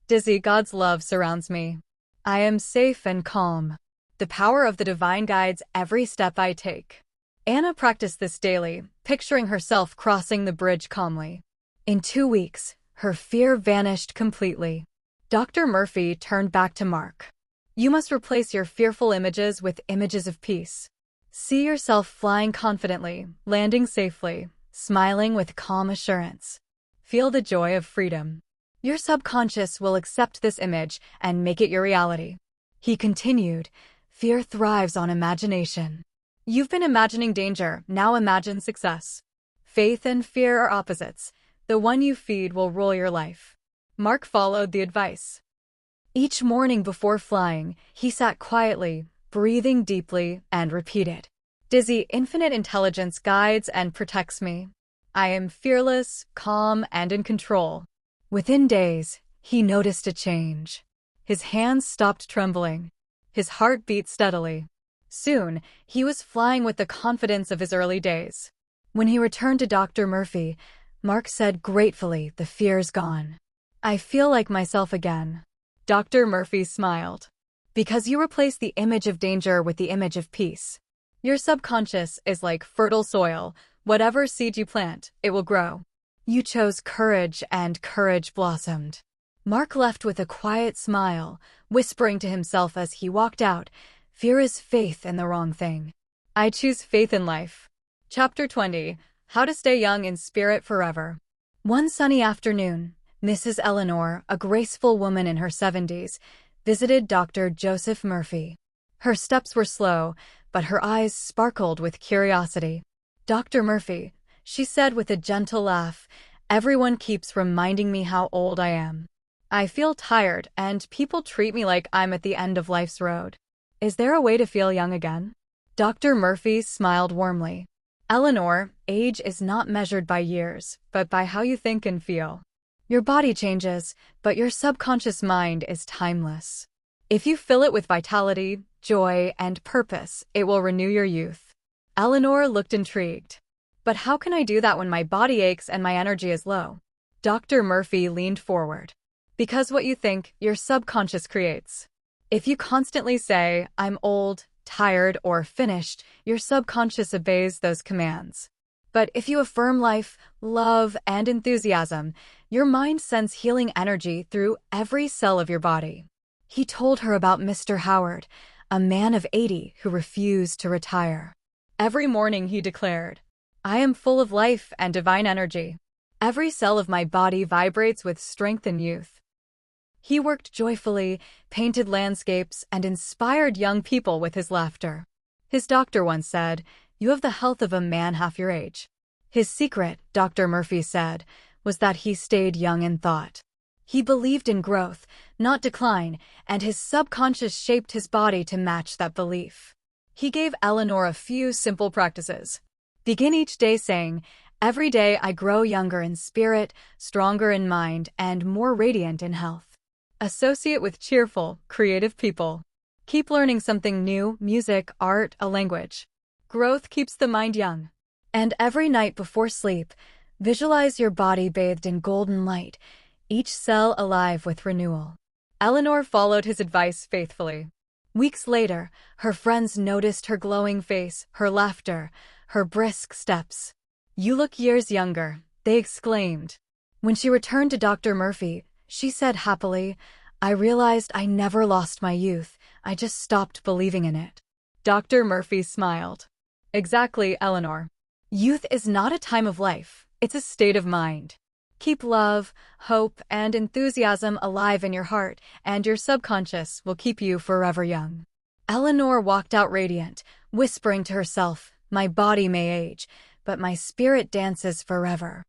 "Dizzy, God's love surrounds me. I am safe and calm. The power of the divine guides every step I take." Anna practiced this daily, picturing herself crossing the bridge calmly. In 2 weeks, her fear vanished completely. Dr. Murphy turned back to Mark. "You must replace your fearful images with images of peace. See yourself flying confidently, landing safely, smiling with calm assurance. Feel the joy of freedom. Your subconscious will accept this image and make it your reality." He continued, "Fear thrives on imagination. You've been imagining danger, now imagine success. Faith and fear are opposites. The one you feed will rule your life." Mark followed the advice. Each morning before flying, he sat quietly, breathing deeply, and repeated, "Dizzy, infinite intelligence guides and protects me. I am fearless, calm, and in control." Within days, he noticed a change. His hands stopped trembling. His heart beat steadily. Soon, he was flying with the confidence of his early days. When he returned to Dr. Murphy, Mark said gratefully, "The fear's gone. I feel like myself again." Dr. Murphy smiled. "Because you replace the image of danger with the image of peace. Your subconscious is like fertile soil. Whatever seed you plant, it will grow. You chose courage, and courage blossomed." Mark left with a quiet smile, whispering to himself as he walked out, "Fear is faith in the wrong thing. I choose faith in life." Chapter 20. How to Stay Young in Spirit Forever. One sunny afternoon, Mrs. Eleanor, a graceful woman in her 70s, visited Dr. Joseph Murphy. Her steps were slow, but her eyes sparkled with curiosity. "Dr. Murphy," she said with a gentle laugh, "everyone keeps reminding me how old I am. I feel tired, and people treat me like I'm at the end of life's road. Is there a way to feel young again?" Dr. Murphy smiled warmly. "Eleanor, age is not measured by years, but by how you think and feel. Your body changes, but your subconscious mind is timeless. If you fill it with vitality, joy, and purpose, it will renew your youth." Eleanor looked intrigued. "But how can I do that when my body aches and my energy is low?" Dr. Murphy leaned forward. "Because what you think, your subconscious creates. If you constantly say, 'I'm old, tired, or finished,' your subconscious obeys those commands. But if you affirm life, love, and enthusiasm, your mind sends healing energy through every cell of your body." He told her about Mr. Howard, a man of 80 who refused to retire. "Every morning," he declared, "I am full of life and divine energy. Every cell of my body vibrates with strength and youth." He worked joyfully, painted landscapes, and inspired young people with his laughter. His doctor once said, "You have the health of a man half your age." His secret, Dr. Murphy said, was that he stayed young in thought. He believed in growth, not decline, and his subconscious shaped his body to match that belief. He gave Eleanor a few simple practices. Begin each day saying, "Every day I grow younger in spirit, stronger in mind, and more radiant in health." Associate with cheerful, creative people. Keep learning something new, music, art, a language. Growth keeps the mind young. And every night before sleep, visualize your body bathed in golden light, each cell alive with renewal. Eleanor followed his advice faithfully. Weeks later, her friends noticed her glowing face, her laughter, her brisk steps. "You look years younger," they exclaimed. When she returned to Dr. Murphy, she said happily, "I realized I never lost my youth, I just stopped believing in it." Dr. Murphy smiled. "Exactly, Eleanor. Youth is not a time of life, it's a state of mind. Keep love, hope, and enthusiasm alive in your heart, and your subconscious will keep you forever young." Eleanor walked out radiant, whispering to herself, "My body may age, but my spirit dances forever."